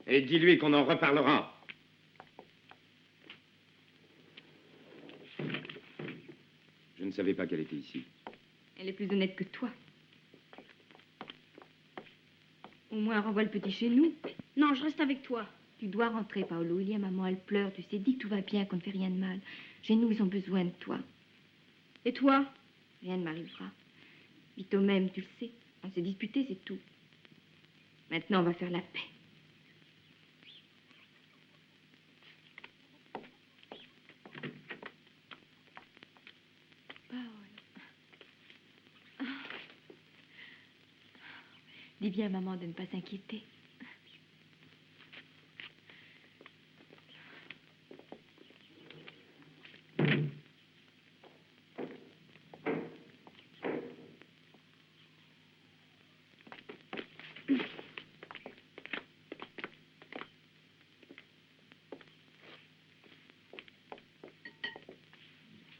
Et dis-lui qu'on en reparlera. Je ne savais pas qu'elle était ici. Elle est plus honnête que toi. Au moins, renvoie le petit chez nous. Non, je reste avec toi. Tu dois rentrer, Paolo. Il y a maman, elle pleure. Tu sais, dis que tout va bien, qu'on ne fait rien de mal. Chez nous, ils ont besoin de toi. Et toi? Rien ne m'arrivera. Vito même, tu le sais. On s'est disputé, c'est tout. Maintenant, on va faire la paix. Dis bien à maman de ne pas s'inquiéter.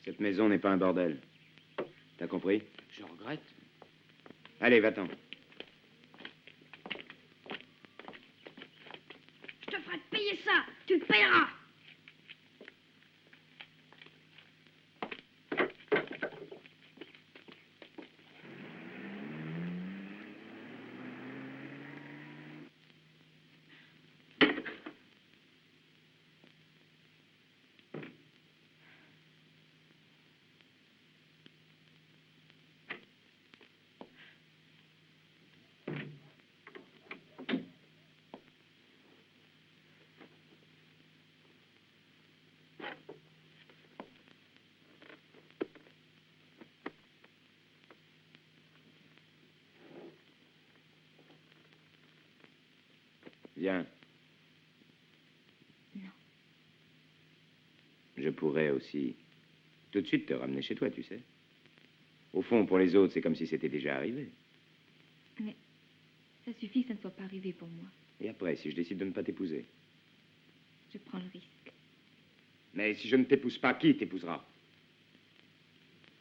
Cette maison n'est pas un bordel. T'as compris? Je regrette. Allez, va-t'en. Je te ferai payer ça. Tu le payeras. Viens. Non. Je pourrais aussi tout de suite te ramener chez toi, tu sais. Au fond, pour les autres, c'est comme si c'était déjà arrivé. Mais ça suffit que ça ne soit pas arrivé pour moi. Et après, si je décide de ne pas t'épouser? Je prends le risque. Mais si je ne t'épouse pas, qui t'épousera?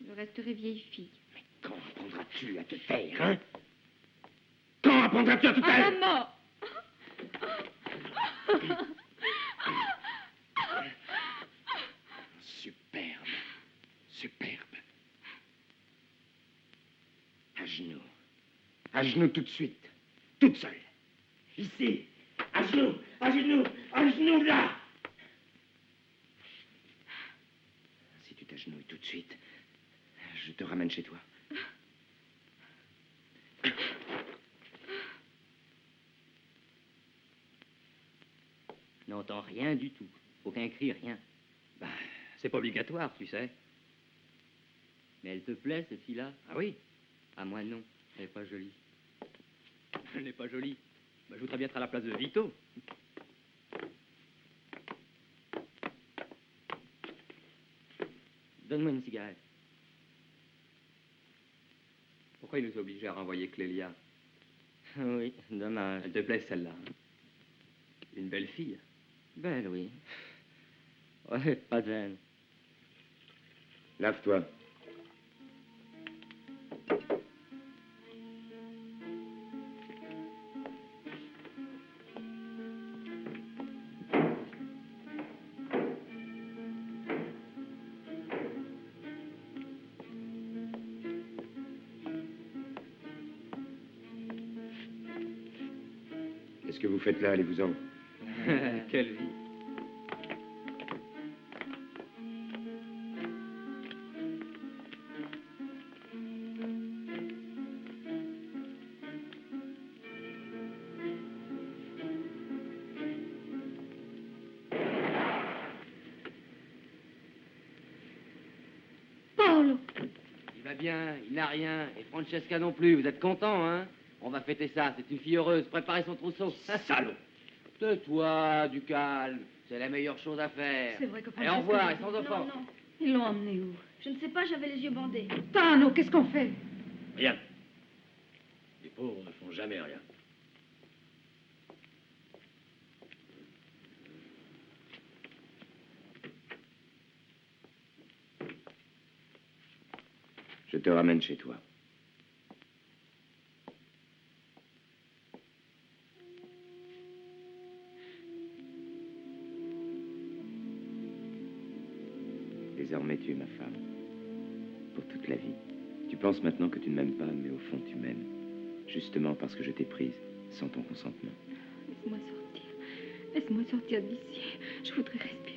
Je resterai vieille fille. Mais quand apprendras-tu à te taire, hein? Quand apprendras-tu à te taire? Maman! Superbe. Superbe. À genoux. À genoux tout de suite. Toute seule. Ici. À genoux. À genoux. À genoux là. Si tu t'agenouilles tout de suite, je te ramène chez toi. Je n'entends rien du tout. Aucun cri, rien. Bah, c'est pas obligatoire, tu sais. Mais elle te plaît, cette fille-là? Ah oui? À moi, non. Elle n'est pas jolie. Elle n'est pas jolie. Bah, je voudrais bien être à la place de Vito. Donne-moi une cigarette. Pourquoi il nous a obligés à renvoyer Clélia? Oui, dommage. Elle te plaît, celle-là, hein? Une belle fille. Belle, oui. Ouais, pas de gêne. Lave-toi. Qu'est-ce que vous faites là? Allez-vous-en. Quelle vie. Paolo! Il va bien, il n'a rien. Et Francesca non plus. Vous êtes content, hein? On va fêter ça. C'est une fille heureuse. Préparez son trousseau. Salaud! Tais-toi, du calme. C'est la meilleure chose à faire. C'est vrai que Et au revoir, et sans offense. Non, non. Ils l'ont emmené où? Je ne sais pas, j'avais les yeux bandés. Tano, qu'est-ce qu'on fait? Rien. Les pauvres ne font jamais rien. Je te ramène chez toi. Désormais, tu es ma femme. Pour toute la vie. Tu penses maintenant que tu ne m'aimes pas, mais au fond, tu m'aimes. Justement parce que je t'ai prise, sans ton consentement. Laisse-moi sortir. Laisse-moi sortir d'ici. Je voudrais respirer.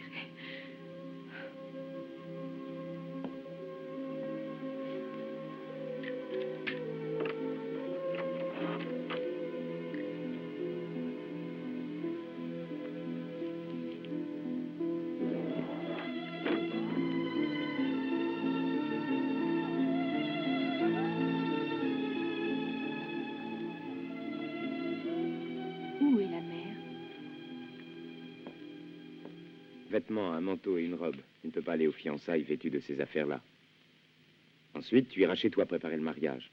vêtements, un manteau et une robe. Tu ne peux pas aller aux fiançailles vêtu de ces affaires-là. Ensuite, tu iras chez toi préparer le mariage.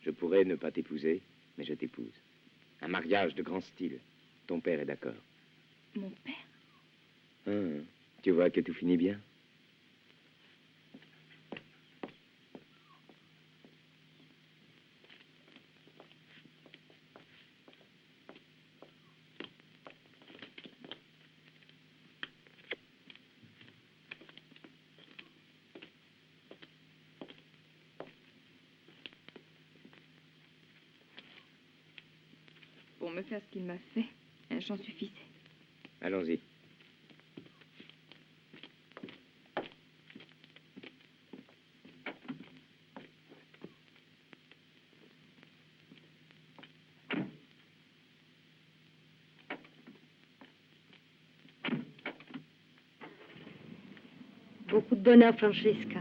Je pourrais ne pas t'épouser, mais je t'épouse. Un mariage de grand style. Ton père est d'accord. Mon père? Tu vois que tout finit bien. Pour me faire ce qu'il m'a fait, un chant suffisait. Allons-y. Beaucoup de bonheur, Francesca.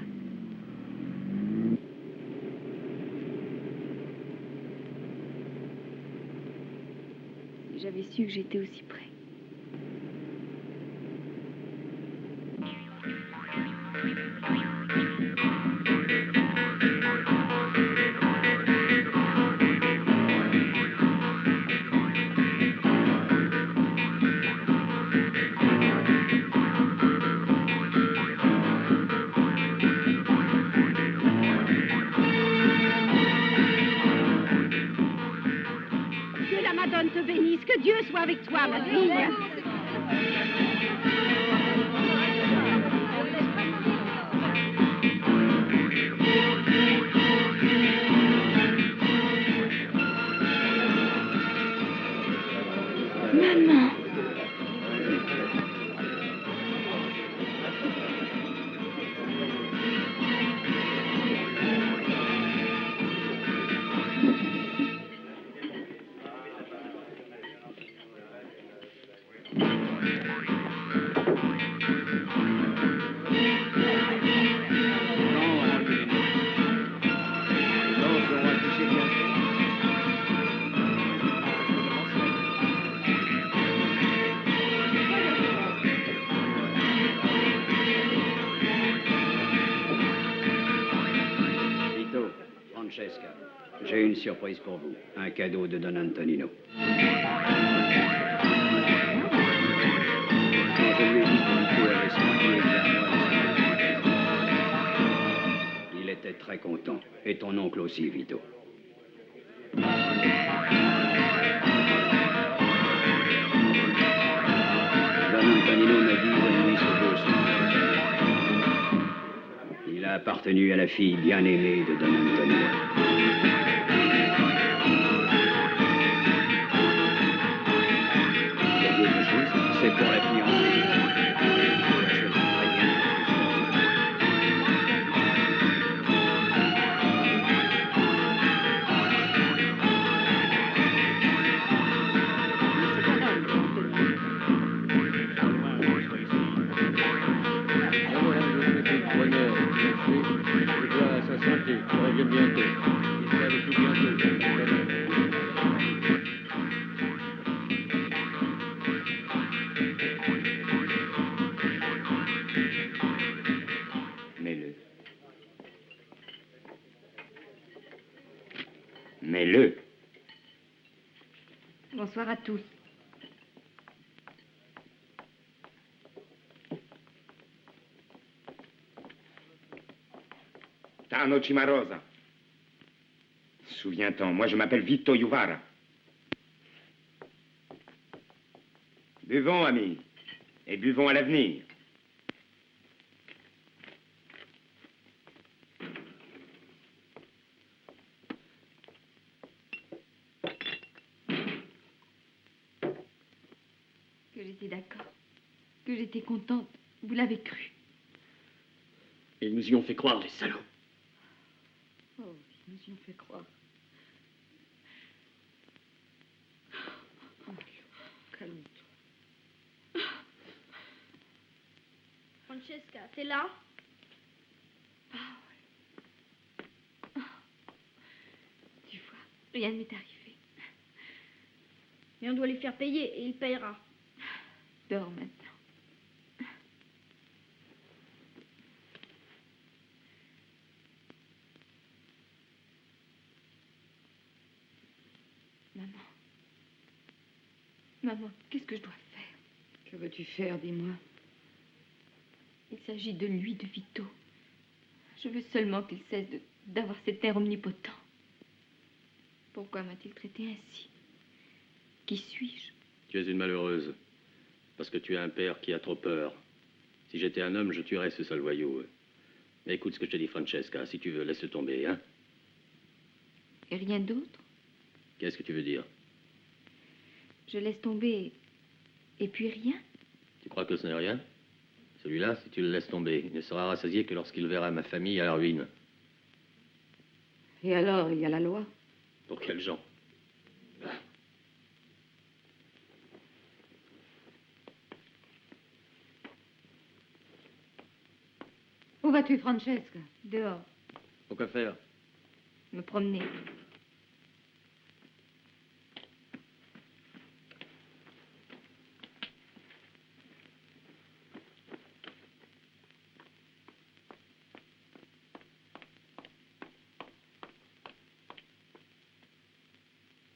Si j'avais su que j'étais aussi près. Que la Madone te bénisse, que Dieu soit avec toi, ma fille. Maman. Vito, Francesca, j'ai une surprise pour vous. Un cadeau de Don Antonino. Quand je lui ai dit que Vito allait se marier vers moi, il était très content. Et ton oncle aussi, Vito. Don Antonino m'a dit bonne nuit ce beau soir. Il a appartenu à la fille bien-aimée de Don Antonino. C'est pour la fiancée. Je sais très bien Mets-le. Mets-le. Bonsoir à tous. Tano Cimarosa. Souviens-t'en, moi je m'appelle Vito Juvara. Buvons, amis, et buvons à l'avenir. Que j'étais d'accord. Que j'étais contente. Vous l'avez cru. Ils nous y ont fait croire, les salauds. Oh, ils nous y ont fait croire. Oh, calme-toi. Francesca, t'es là? Ah ouais. Tu vois, rien ne m'est arrivé. Mais on doit lui faire payer et il payera. Dors maintenant. Maman, qu'est-ce que je dois faire? Que veux-tu faire, dis-moi? Il s'agit de lui, de Vito. Je veux seulement qu'il cesse d'avoir cet air omnipotent. Pourquoi m'a-t-il traité ainsi? Qui suis-je? Tu es une malheureuse. Parce que tu as un père qui a trop peur. Si j'étais un homme, je tuerais ce sale voyou. Mais écoute ce que je te dis, Francesca. Si tu veux, laisse tomber, hein? Et rien d'autre? Qu'est-ce que tu veux dire? Je laisse tomber et puis rien? Tu crois que ce n'est rien? Celui-là, si tu le laisses tomber, il ne sera rassasié que lorsqu'il verra ma famille à la ruine. Et alors, il y a la loi? Pour quels gens? Où vas-tu, Francesca? Dehors, Pourquoi faire? me promener.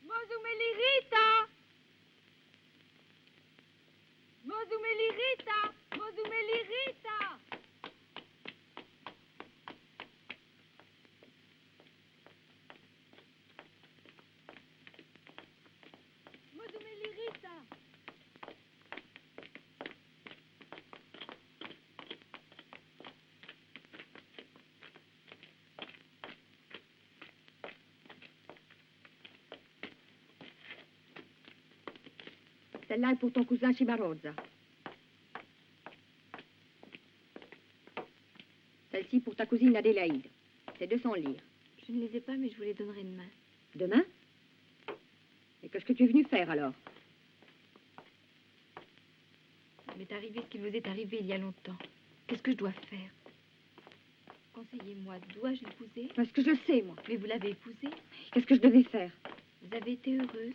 Mozumelirita! Mozumelirita! Mozumelirita! Mozumelirita! Celle-là est pour ton cousin Cimarosa. Celle-ci pour ta cousine Adélaïde. C'est 200 lire. Je ne les ai pas, mais je vous les donnerai demain. Demain? Et qu'est-ce que tu es venu faire alors? Il m'est arrivé ce qu'il vous est arrivé il y a longtemps. Qu'est-ce que je dois faire? Conseillez-moi, dois-je l'épouser? Parce que je sais, moi. Mais vous l'avez épousé? Qu'est-ce que je devais faire? Vous avez été heureuse?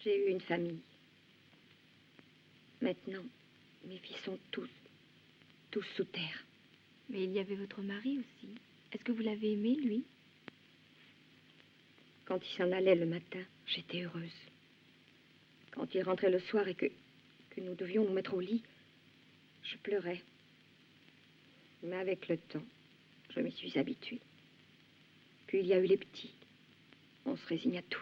J'ai eu une famille. Maintenant, mes fils sont tous sous terre. Mais il y avait votre mari aussi. Est-ce que vous l'avez aimé, lui? Quand il s'en allait le matin, j'étais heureuse. Quand il rentrait le soir et que nous devions nous mettre au lit, je pleurais. Mais avec le temps, je m'y suis habituée. Puis il y a eu les petits. On se résigne à tout.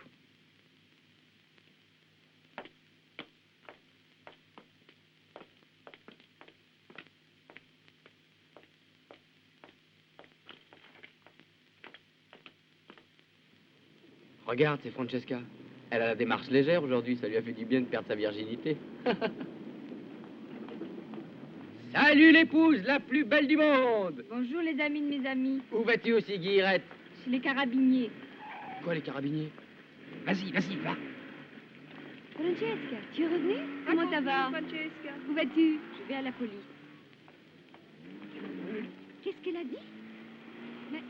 Regarde, c'est Francesca. Elle a la démarche légère aujourd'hui, ça lui a fait du bien de perdre sa virginité. Salut l'épouse, la plus belle du monde! Bonjour les amis de mes amis. Où vas-tu aussi, Guillerette? Chez les carabiniers. Quoi, les carabiniers? Vas-y, vas-y, va. Francesca, tu es revenue? Comment ça va? Francesca. Où vas-tu? Je vais à la police. Qu'est-ce qu'elle a dit? Mais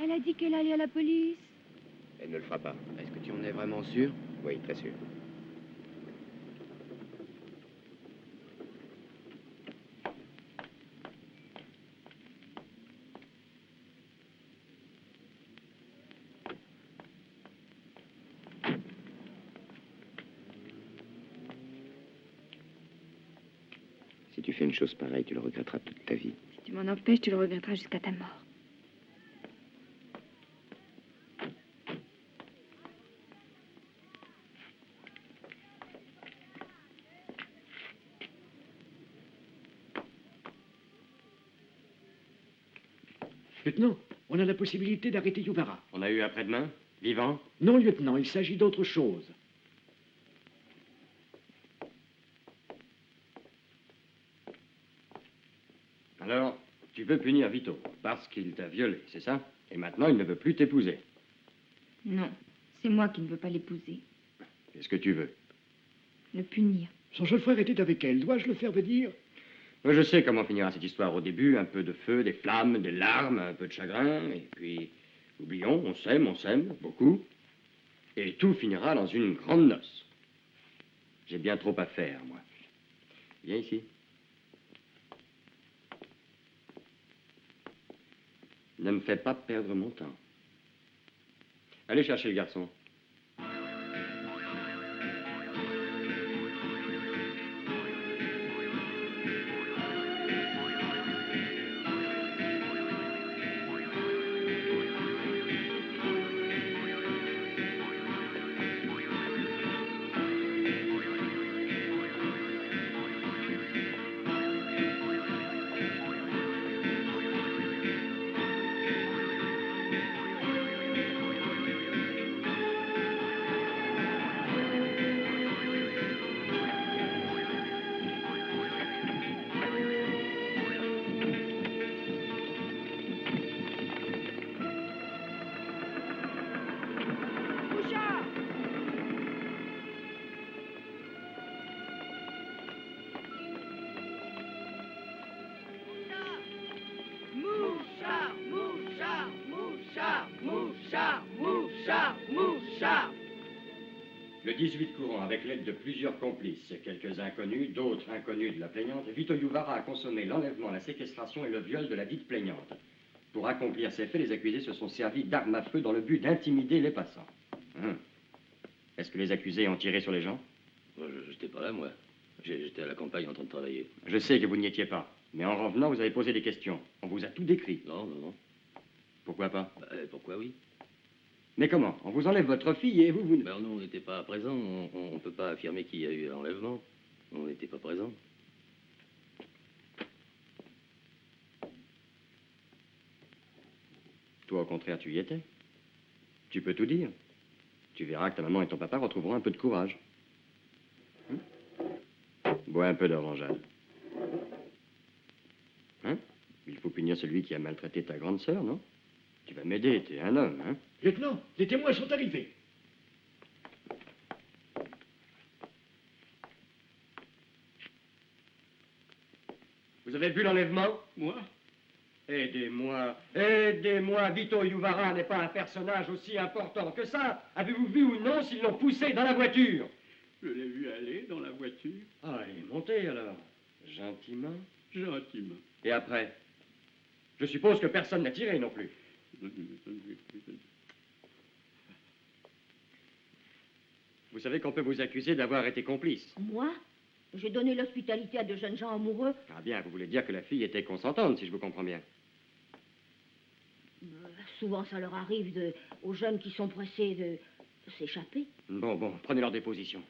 elle a dit qu'elle allait à la police. Elle ne le fera pas. Est-ce que tu en es vraiment sûr? Oui, très sûr. Si tu fais une chose pareille, tu le regretteras toute ta vie. Si tu m'en empêches, tu le regretteras jusqu'à ta mort. Lieutenant, on a la possibilité d'arrêter Yuvara. On a eu après-demain? Vivant? Non, lieutenant, il s'agit d'autre chose. Alors, tu veux punir Vito parce qu'il t'a violé, c'est ça? Et maintenant, il ne veut plus t'épouser. Non, c'est moi qui ne veux pas l'épouser. Qu'est-ce que tu veux? Le punir. Son jeune frère était avec elle. Dois-je le faire venir? Moi, je sais comment finira cette histoire au début. Un peu de feu, des flammes, des larmes, un peu de chagrin. Et puis, oublions, on s'aime, beaucoup. Et tout finira dans une grande noce. J'ai bien trop à faire, moi. Viens ici. Ne me fais pas perdre mon temps. Allez chercher le garçon. Mouchard, mouchard, mouchard, mouchard, mouchard, mouchard. Le 18 courant, avec l'aide de plusieurs complices, quelques inconnus, d'autres inconnus de la plaignante, Vito Yuvara a consommé l'enlèvement, la séquestration et le viol de la dite plaignante. Pour accomplir ces faits, les accusés se sont servis d'armes à feu dans le but d'intimider les passants. Est-ce que les accusés ont tiré sur les gens? Je n'étais pas là, moi. J'étais à la campagne en train de travailler. Je sais que vous n'y étiez pas. Mais en revenant, vous avez posé des questions. On vous a tout décrit. Non, non, non. Pourquoi pas? Pourquoi oui? Mais comment? On vous enlève votre fille et vous... Ben non, on n'était pas présents. On ne peut pas affirmer qu'il y a eu enlèvement. On n'était pas présents. Toi, au contraire, tu y étais. Tu peux tout dire. Tu verras que ta maman et ton papa retrouveront un peu de courage. Bois un peu d'orangeade. Il faut punir celui qui a maltraité ta grande sœur, non? Tu vas m'aider, t'es un homme, hein? Lieutenant, les témoins sont arrivés. Vous avez vu l'enlèvement? Moi? Aidez-moi, aidez-moi. Vito Yuvara n'est pas un personnage aussi important que ça. Avez-vous vu ou non s'ils l'ont poussé dans la voiture? Je l'ai vu aller dans la voiture. Ah, il est monté alors. Gentiment. Gentiment. Et après? Je suppose que personne n'a tiré non plus. Vous savez qu'on peut vous accuser d'avoir été complice. Moi? J'ai donné l'hospitalité à de jeunes gens amoureux. Ah bien, vous voulez dire que la fille était consentante, si je vous comprends bien. Souvent, ça leur arrive aux jeunes qui sont pressés de s'échapper. Bon, prenez leur déposition.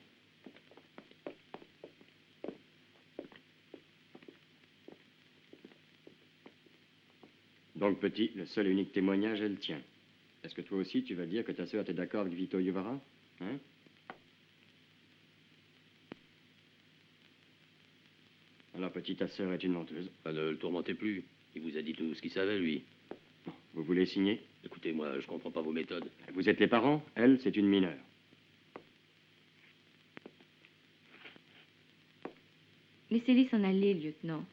Donc, petit, le seul et unique témoignage est le tien. Est-ce que toi aussi, tu vas dire que ta sœur était d'accord avec Vito Yuvara? Hein? Alors, petit, ta sœur est une menteuse. Ne le tourmentez plus. Il vous a dit tout ce qu'il savait, lui. Bon, vous voulez signer? Écoutez, moi, je comprends pas vos méthodes. Vous êtes les parents, elle, c'est une mineure. Laissez-les s'en aller, lieutenant.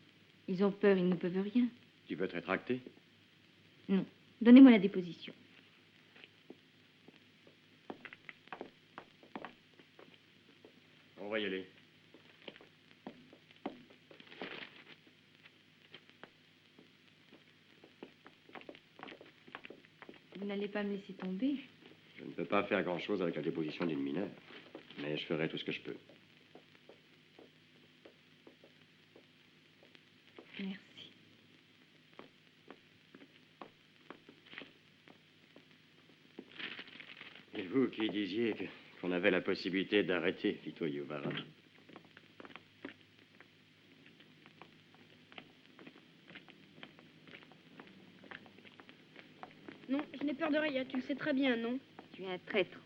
Ils ont peur, ils ne peuvent rien. Tu veux te rétracter? Non. Donnez-moi la déposition. On va y aller. Vous n'allez pas me laisser tomber? Je ne peux pas faire grand-chose avec la déposition d'une mineure, mais je ferai tout ce que je peux. Merci. Et vous qui disiez qu'on avait la possibilité d'arrêter Vito Yuvara. Non, je n'ai peur de rien, tu le sais très bien, non? Tu es un traître.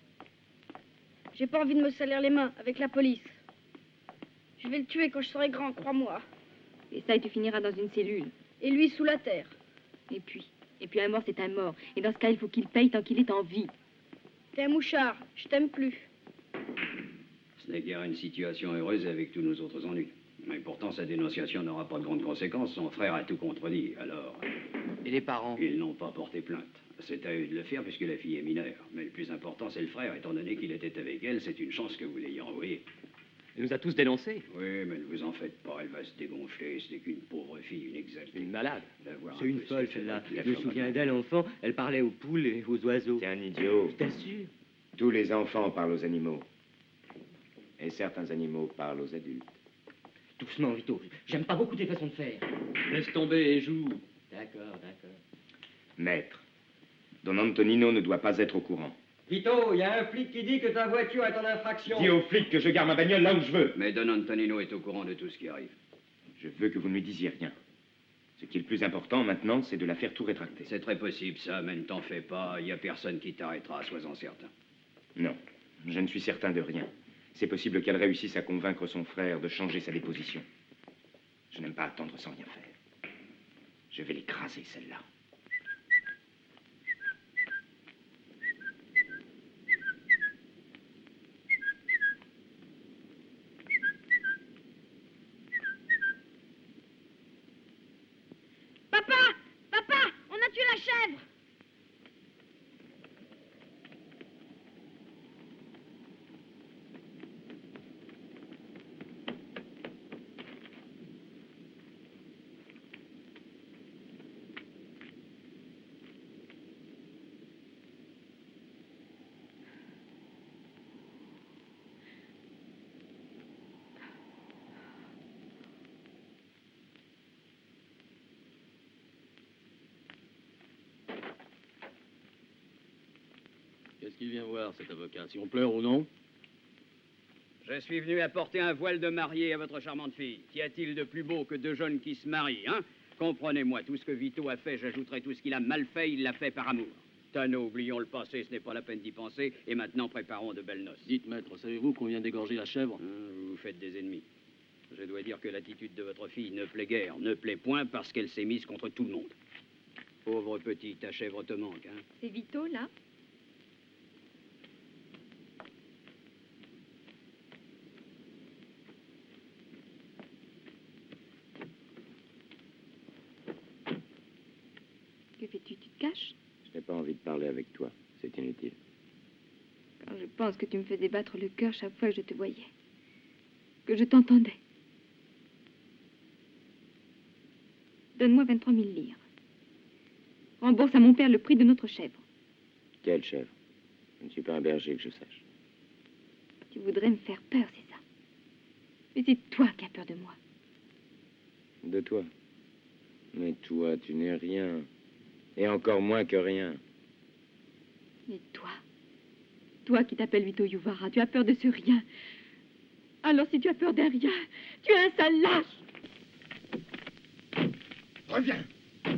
J'ai pas envie de me salir les mains avec la police. Je vais le tuer quand je serai grand, crois-moi. Et ça, et tu finiras dans une cellule. Et lui sous la terre. Et puis un mort, c'est un mort. Et dans ce cas, il faut qu'il paye tant qu'il est en vie. T'es un mouchard, je t'aime plus. Ce n'est guère une situation heureuse avec tous nos autres ennuis. Mais pourtant, sa dénonciation n'aura pas de grandes conséquences. Son frère a tout contredit, alors... Et les parents? Ils n'ont pas porté plainte. C'est à eux de le faire puisque la fille est mineure. Mais le plus important, c'est le frère. Étant donné qu'il était avec elle, c'est une chance que vous l'ayez envoyée. Elle nous a tous dénoncés. Oui, mais ne vous en faites pas. Elle va se dégonfler. Ce n'est qu'une pauvre fille, une exaltée. Une malade. La voir. C'est une folle, celle-là. Je me souviens d'elle, enfant, elle parlait aux poules et aux oiseaux. C'est un idiot. Je t'assure. Tous les enfants parlent aux animaux. Et certains animaux parlent aux adultes. Doucement, Vito. J'aime pas beaucoup tes façons de faire. Laisse tomber et joue. D'accord, d'accord. Maître, Don Antonino ne doit pas être au courant. Vito, il y a un flic qui dit que ta voiture est en infraction. Dis au flic que je garde ma bagnole là où je veux. Mais Don Antonino est au courant de tout ce qui arrive. Je veux que vous ne lui disiez rien. Ce qui est le plus important maintenant, c'est de la faire tout rétracter. C'est très possible, ça, mais ne t'en fais pas. Il n'y a personne qui t'arrêtera, sois-en certain. Non, je ne suis certain de rien. C'est possible qu'elle réussisse à convaincre son frère de changer sa déposition. Je n'aime pas attendre sans rien faire. Je vais l'écraser, celle-là. Papa! Papa! On a tué la chèvre! Qu'est-ce qu'il vient voir, cet avocat? Si on pleure ou non? Je suis venu apporter un voile de mariée à votre charmante fille. Qu'y a-t-il de plus beau que deux jeunes qui se marient, hein? Comprenez-moi, tout ce que Vito a fait, j'ajouterai tout ce qu'il a mal fait, il l'a fait par amour. Tano, oublions le passé, ce n'est pas la peine d'y penser, et maintenant préparons de belles noces. Dites, maître, savez-vous qu'on vient d'égorger la chèvre? Vous vous faites des ennemis. Je dois dire que l'attitude de votre fille ne plaît guère, ne plaît point parce qu'elle s'est mise contre tout le monde. Pauvre petite, ta chèvre te manque, hein? C'est Vito, là? Que fais-tu? Tu te caches? Je n'ai pas envie de parler avec toi. C'est inutile. Quand je pense que tu me faisais battre le cœur chaque fois que je te voyais. Que je t'entendais. Donne-moi 23 000 livres. Rembourse à mon père le prix de notre chèvre. Quelle chèvre? Je ne suis pas un berger, que je sache. Tu voudrais me faire peur, c'est ça? Mais c'est toi qui as peur de moi. De toi? Mais toi, tu n'es rien. Et encore moins que rien. Et toi qui t'appelles Vito Yuvara, tu as peur de ce rien. Alors si tu as peur d'un rien, tu es un sale lâche. Reviens!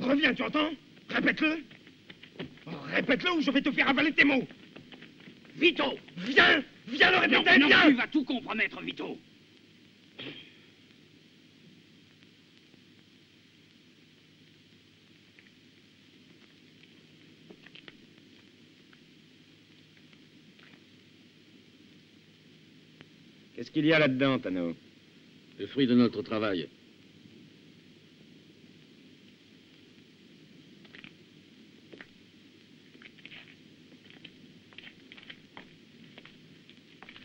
Reviens, tu entends? Répète-le! Répète-le ou je vais te faire avaler tes mots! Vito! Viens! Viens le répéter! Non, viens! tu vas tout compromettre, Vito! Qu'est-ce qu'il y a là-dedans, Tano? Le fruit de notre travail.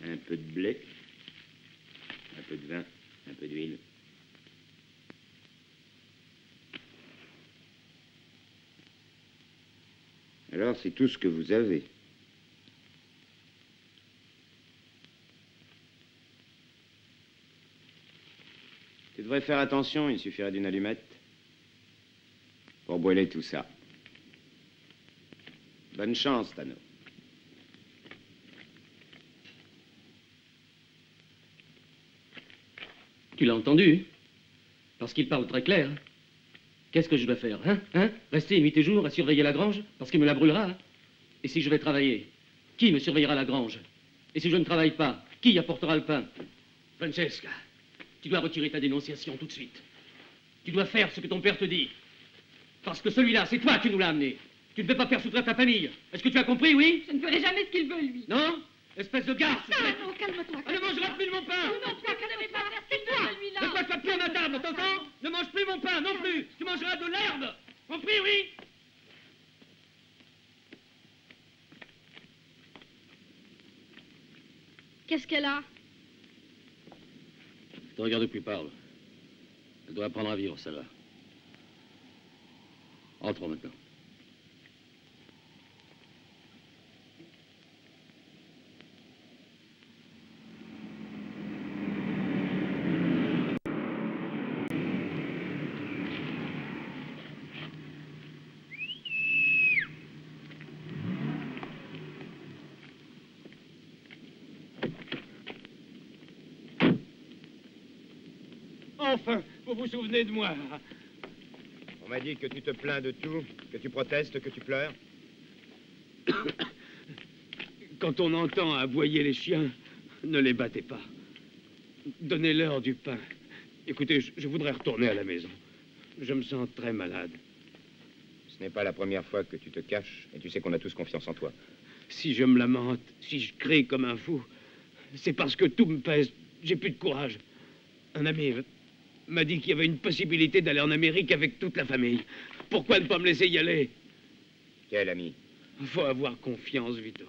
Un peu de blé, un peu de vin, un peu d'huile. Alors, c'est tout ce que vous avez. Tu devrais faire attention, il suffirait d'une allumette pour brûler tout ça. Bonne chance, Tano. Tu l'as entendu? Parce qu'il parle très clair. Qu'est-ce que je dois faire, hein? Rester nuit et jour à surveiller la grange parce qu'il me la brûlera, hein? Et si je vais travailler, qui me surveillera la grange? Et si je ne travaille pas, qui apportera le pain? Francesca, tu dois retirer ta dénonciation tout de suite. Tu dois faire ce que ton père te dit. Parce que celui-là, c'est toi qui nous l'as amené. Tu ne peux pas faire souffrir ta famille. Est-ce que tu as compris, oui? Je ne ferai jamais ce qu'il veut, lui. Non? Espèce de garce! Non, calme-toi. Elle ne mangera plus de mon pain! Non, toi, que ne vais pas faire ce qu'il veut, celui-là. Ne passe plus à ma table, t'entends? Ne mange plus mon pain, non plus! Tu mangeras de l'herbe! Compris, oui? Qu'est-ce qu'elle a? Ne te regarde plus, parle. Elle doit apprendre à vivre, celle-là. Entrons maintenant. Enfin, vous vous souvenez de moi. On m'a dit que tu te plains de tout, que tu protestes, que tu pleures. Quand on entend aboyer les chiens, ne les battez pas. Donnez-leur du pain. Écoutez, je voudrais retourner à la maison. Je me sens très malade. Ce n'est pas la première fois que tu te caches, et tu sais qu'on a tous confiance en toi. Si je me lamente, si je crie comme un fou, c'est parce que tout me pèse. J'ai plus de courage. Un ami m'a dit qu'il y avait une possibilité d'aller en Amérique avec toute la famille. Pourquoi ne pas me laisser y aller? Quel ami? Faut avoir confiance, Vito.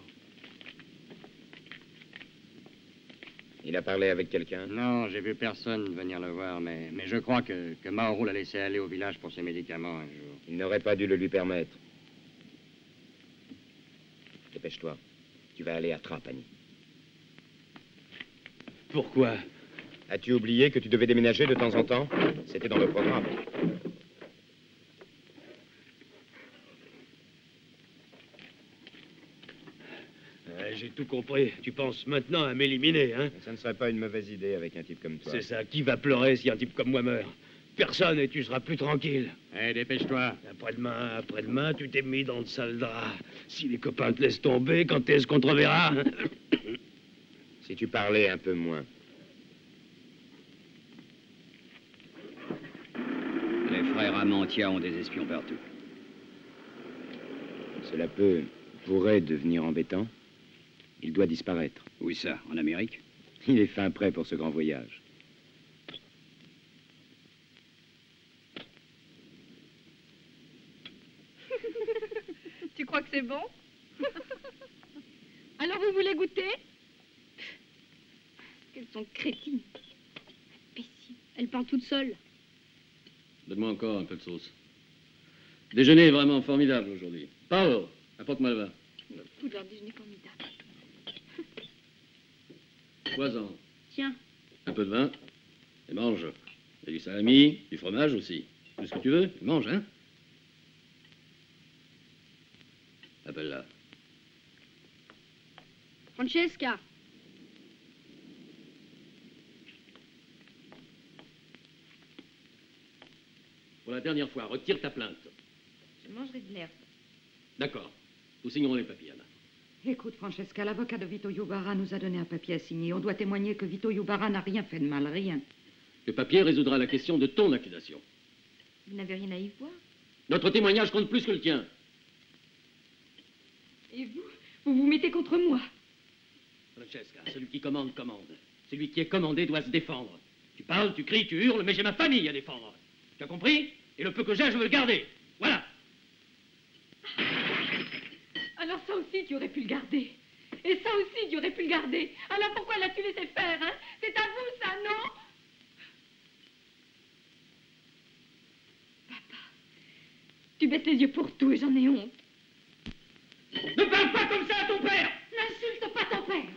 Il a parlé avec quelqu'un? Non, j'ai vu personne venir le voir, mais je crois que Mauro l'a laissé aller au village pour ses médicaments un jour. Il n'aurait pas dû le lui permettre. Dépêche-toi. Tu vas aller à Trapani. Pourquoi? As-tu oublié que tu devais déménager de temps en temps? C'était dans le programme. J'ai tout compris. Tu penses maintenant à m'éliminer, hein? Ça ne serait pas une mauvaise idée avec un type comme toi. C'est ça. Qui va pleurer si un type comme moi meurt? Personne et tu seras plus tranquille. Hé, dépêche-toi. Après-demain, tu t'es mis dans de sales draps. Si les copains te laissent tomber, quand est-ce qu'on te reverra? Si tu parlais un peu moins. Les frères Amantia ont des espions partout. Cela pourrait devenir embêtant. Il doit disparaître. Où ça? En Amérique? Il est fin prêt pour ce grand voyage. Tu crois que c'est bon? Alors vous voulez goûter? Qu'elles sont crétines. Imbéciles. Elle part toute seule. Donne-moi encore un peu de sauce. Déjeuner est vraiment formidable aujourd'hui. Paolo, apporte-moi le vin. Tout leur déjeuner formidable. Croissant. Tiens. Un peu de vin. Et mange. Et du salami, du fromage aussi. Tout ce que tu veux, mange, hein? Appelle-la. Francesca. Pour la dernière fois, retire ta plainte. Je mangerai de l'herbe. D'accord. Nous signerons les papiers, Anna. Écoute, Francesca, l'avocat de Vito Iubara nous a donné un papier à signer. On doit témoigner que Vito Iubara n'a rien fait de mal, rien. Le papier résoudra la question de ton accusation. Vous n'avez rien à y voir? Notre témoignage compte plus que le tien. Et vous vous mettez contre moi? Francesca, celui qui commande, commande. Celui qui est commandé doit se défendre. Tu parles, tu cries, tu hurles, mais j'ai ma famille à défendre. Tu as compris? Et le peu que j'ai, je veux le garder. Voilà. Alors ça aussi, tu aurais pu le garder. Et ça aussi, tu aurais pu le garder. Alors pourquoi l'as-tu laissé faire, hein? C'est à vous, ça, non? Papa, tu baisses les yeux pour tout et j'en ai honte. Ne parle pas comme ça à ton père! N'insulte pas ton père!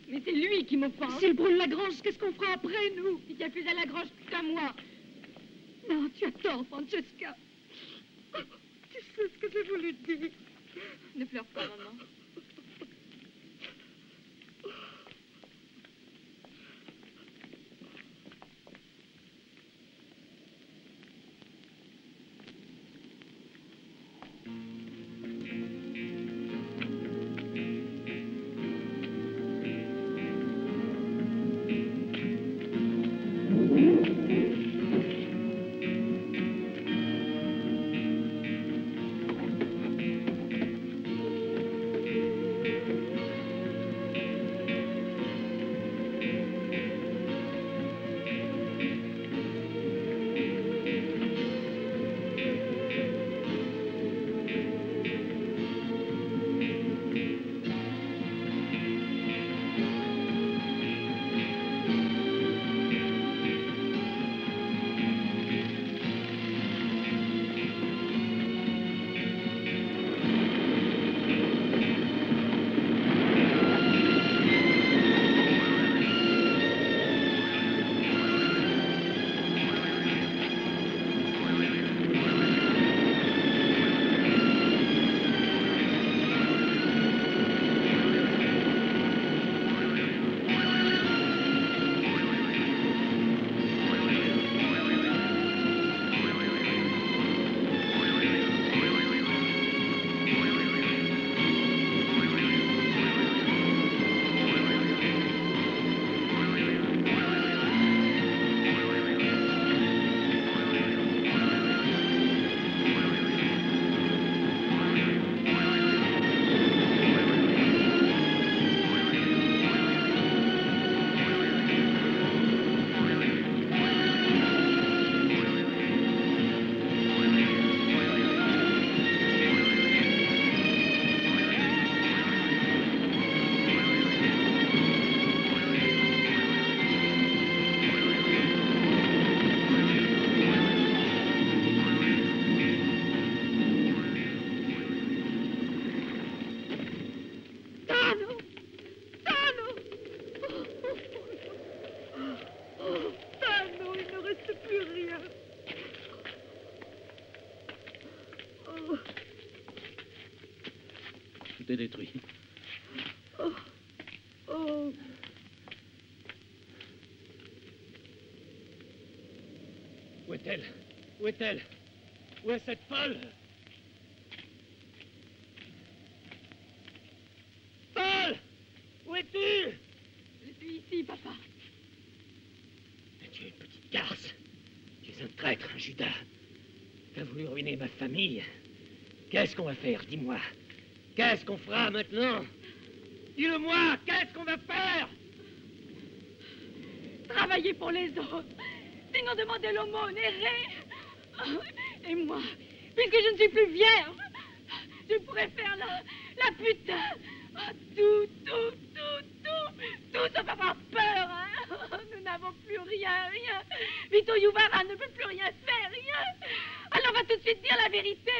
Mais c'est lui qui m'offense. S'il brûle la grange, qu'est-ce qu'on fera après, nous? Il y a plus à la grange qu'à moi. Non, tu as tort, Francesca. Tu sais ce que j'ai voulu te dire. Ne pleure pas, maman. Tout est détruit. Oh. Oh. Où est-elle? Où est-elle? Où est cette folle? Folle! Où es-tu? Je suis ici, papa. Tu es une petite garce. Tu es un traître, un Judas. Tu as voulu ruiner ma famille. Qu'est-ce qu'on va faire, dis-moi? Qu'est-ce qu'on fera maintenant? Dis-le-moi, qu'est-ce qu'on va faire? Travailler pour les autres. Sinon demander l'aumône, errer. Et moi, puisque je ne suis plus vierge, je pourrais faire la putain. Tout ça va faire peur. Hein? Nous n'avons plus rien. Vito Yuvara ne peut plus rien faire, rien. Alors on va tout de suite dire la vérité.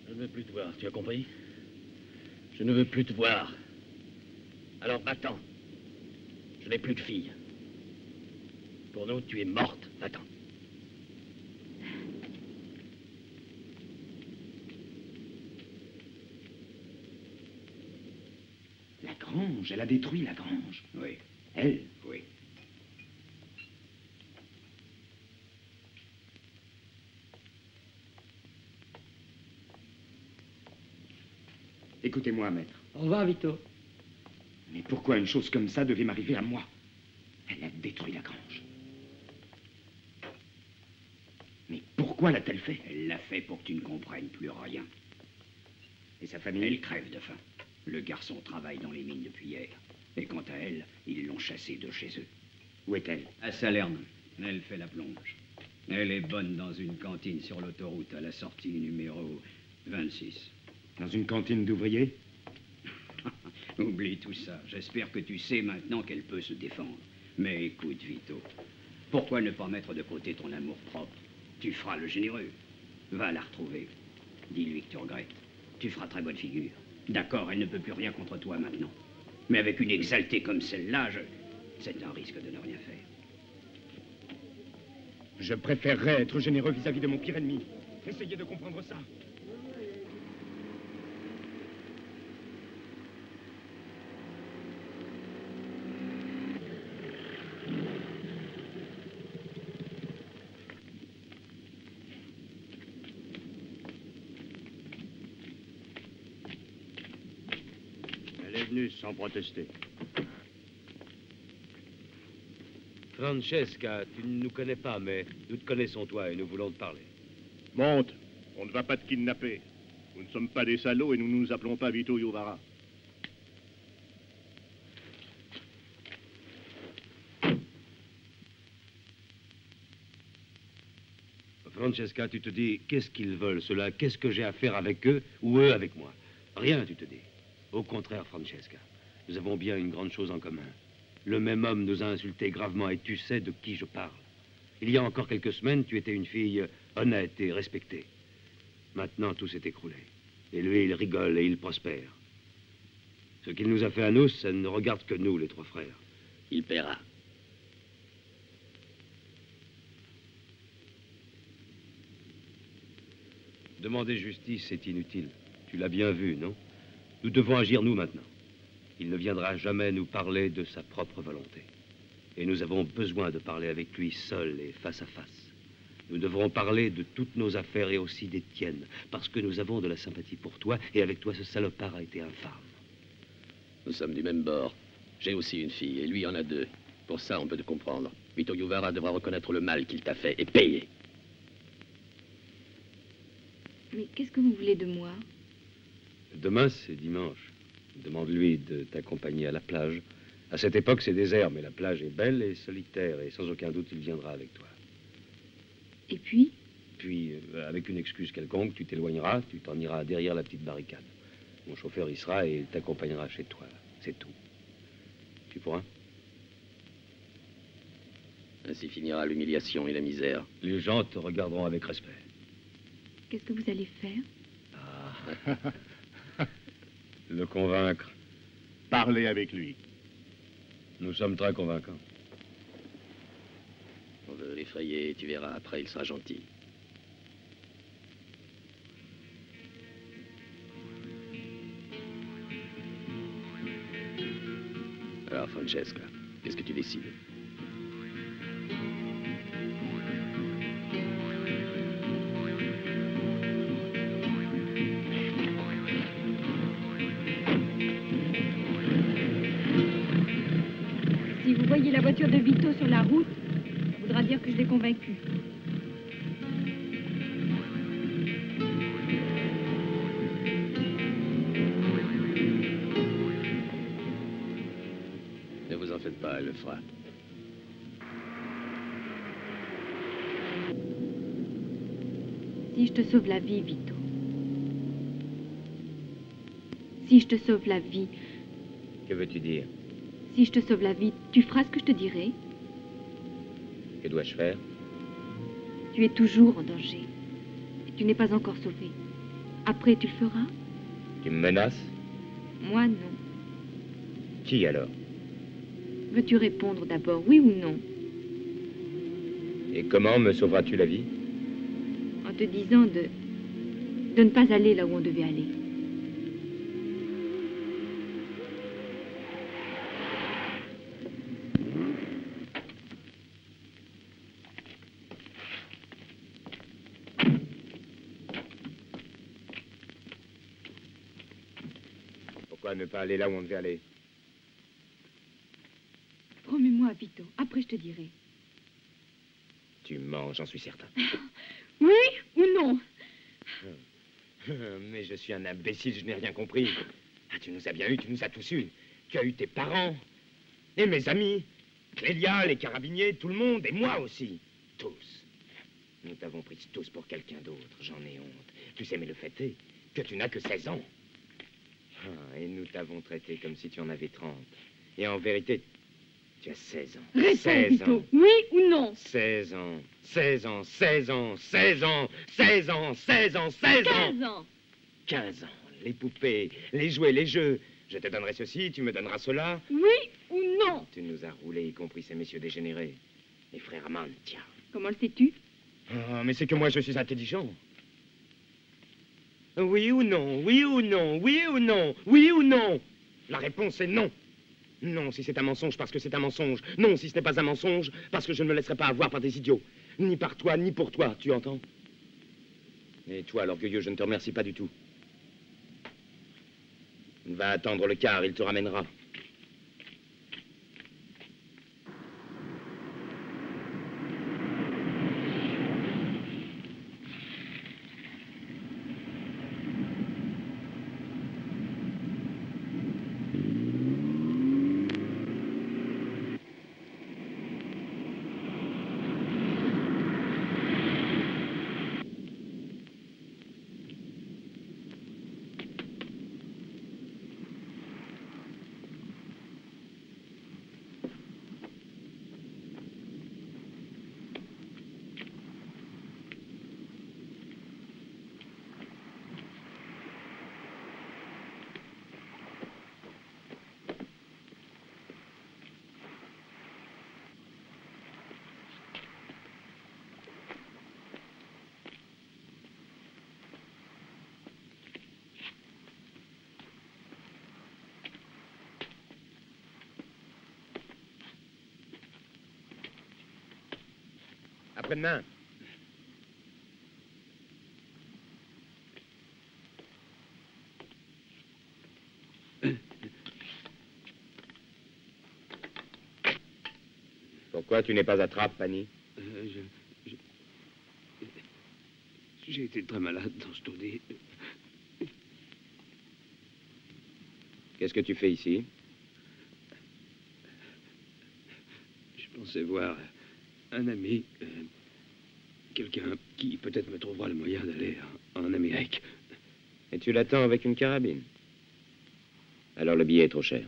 Je ne veux plus te voir, tu as compris? Je ne veux plus te voir. Alors va-t'en. Je n'ai plus de fille. Pour nous, tu es morte. Va-t'en. La grange, elle a détruit la grange. Oui. Elle? Oui. Écoutez-moi, maître. Au revoir, Vito. Mais pourquoi une chose comme ça devait m'arriver à moi? Elle a détruit la grange. Mais pourquoi l'a-t-elle fait? Elle l'a fait pour que tu ne comprennes plus rien. Et sa famille? Elle crève de faim. Le garçon travaille dans les mines depuis hier. Et quant à elle, ils l'ont chassée de chez eux. Où est-elle? À Salerne. Elle fait la plonge. Elle est bonne dans une cantine sur l'autoroute à la sortie numéro 26. Dans une cantine d'ouvriers? Oublie tout ça. J'espère que tu sais maintenant qu'elle peut se défendre. Mais écoute, Vito, pourquoi ne pas mettre de côté ton amour propre? Tu feras le généreux. Va la retrouver. Dis-lui que tu regrettes. Tu feras très bonne figure. D'accord, elle ne peut plus rien contre toi maintenant. Mais avec une exaltée comme celle-là, c'est un risque de ne rien faire. Je préférerais être généreux vis-à-vis de mon pire ennemi. Essayez de comprendre ça. Elle est venue sans protester. Francesca, tu ne nous connais pas, mais nous te connaissons, toi, et nous voulons te parler. Monte, on ne va pas te kidnapper. Nous ne sommes pas des salauds et nous ne nous appelons pas Vito Yuvara. Francesca, tu te dis, qu'est-ce qu'ils veulent, ceux-là? Qu'est-ce que j'ai à faire avec eux ou eux avec moi? Rien, tu te dis. Au contraire, Francesca, nous avons bien une grande chose en commun. Le même homme nous a insultés gravement et tu sais de qui je parle. Il y a encore quelques semaines, tu étais une fille honnête et respectée. Maintenant, tout s'est écroulé. Et lui, il rigole et il prospère. Ce qu'il nous a fait à nous, ça ne regarde que nous, les trois frères. Il paiera. Demander justice, c'est inutile. Tu l'as bien vu, non? Nous devons agir, nous, maintenant. Il ne viendra jamais nous parler de sa propre volonté. Et nous avons besoin de parler avec lui seul et face à face. Nous devrons parler de toutes nos affaires et aussi des tiennes, parce que nous avons de la sympathie pour toi, et avec toi, ce salopard a été infâme. Nous sommes du même bord. J'ai aussi une fille, et lui en a deux. Pour ça, on peut te comprendre. Vito Yuvara devra reconnaître le mal qu'il t'a fait et payer. Mais qu'est-ce que vous voulez de moi? Demain, c'est dimanche. Demande-lui de t'accompagner à la plage. À cette époque, c'est désert, mais la plage est belle et solitaire, et sans aucun doute, il viendra avec toi. Et puis? Puis, avec une excuse quelconque, tu t'éloigneras, tu t'en iras derrière la petite barricade. Mon chauffeur y sera et il t'accompagnera chez toi. C'est tout. Tu pourras? Ainsi finira l'humiliation et la misère. Les gens te regarderont avec respect. Qu'est-ce que vous allez faire? Le convaincre. Parlez avec lui. Nous sommes très convaincants. On veut l'effrayer, tu verras, après il sera gentil. Francesca. Qu'est-ce que tu décides? Si vous voyez la voiture de Vito sur la route, ça voudra dire que je l'ai convaincu. Ne vous en faites pas, elle le fera. Si je te sauve la vie, Vito. Si je te sauve la vie, Que veux-tu dire? si je te sauve la vie, tu feras ce que je te dirai. Que dois-je faire? Tu es toujours en danger. Et tu n'es pas encore sauvé. Après, tu le feras? Tu me menaces? Moi, non. Qui alors? Veux-tu répondre d'abord, oui ou non? Et comment me sauveras-tu la vie? En te disant de ne pas aller là où on devait aller. Pourquoi ne pas aller là où on devait aller? Promets-moi, Vito. Après, je te dirai. Tu mens, j'en suis certain. Oui ou non? Mais je suis un imbécile, je n'ai rien compris. Ah, tu nous as bien eu, tu nous as tous eu. Tu as eu tes parents, et mes amis, Clélia, les carabiniers, tout le monde, et moi aussi. Tous. Nous t'avons pris tous pour quelqu'un d'autre, j'en ai honte. Tu sais, mais le fait est que tu n'as que 16 ans. Ah, et nous t'avons traité comme si tu en avais 30. Et en vérité, tu as 16 ans. Réponds, 16 Vito. ans. Oui ou non? 16 ans, 16 ans, 16 ans, 16 ans, 16 ans, 16 ans, 16 ans. 15 ans. 15 ans, les poupées, les jouets, les jeux. Je te donnerai ceci, tu me donneras cela. Oui ou non? Tu nous as roulés, y compris ces messieurs dégénérés. Les frères Amantia. Comment le sais-tu? Ah, mais c'est que moi, je suis intelligent. Oui ou non, oui ou non, oui ou non, oui ou non? La réponse est non. Non, si c'est un mensonge, parce que c'est un mensonge. Non, si ce n'est pas un mensonge, parce que je ne me laisserai pas avoir par des idiots. Ni par toi, ni pour toi, tu entends? Et toi, l'orgueilleux, je ne te remercie pas du tout. Va attendre le car, il te ramènera. Après-demain. Pourquoi tu n'es pas à Trappes, Fanny? J'ai été très malade dans ce taudis. Qu'est-ce que tu fais ici? Je pensais voir un ami, quelqu'un qui peut-être me trouvera le moyen d'aller en Amérique. Et tu l'attends avec une carabine? Alors le billet est trop cher.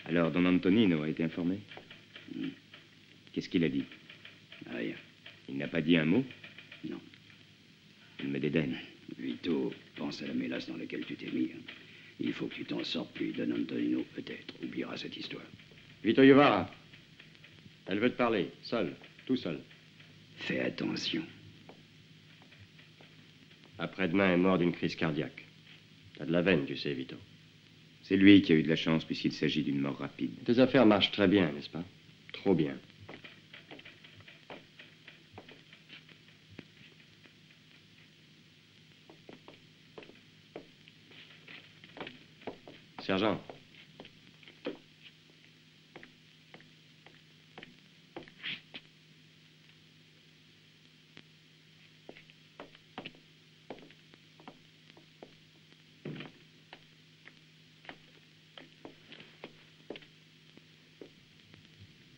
Alors, Don Antonino a été informé? Qu'est-ce qu'il a dit? Rien. Il n'a pas dit un mot? Non. Il me dédaigne. Vito, pense à la mélasse dans laquelle tu t'es mis. Il faut que tu t'en sortes, puis Don Antonino, peut-être, oubliera cette histoire. Vito Iuvara. Elle veut te parler, seule, tout seul. Fais attention. Après-demain est mort d'une crise cardiaque. T'as de la veine, tu sais, Vito. C'est lui qui a eu de la chance, puisqu'il s'agit d'une mort rapide. Tes affaires marchent très bien, n'est-ce pas? Trop bien. Sergent.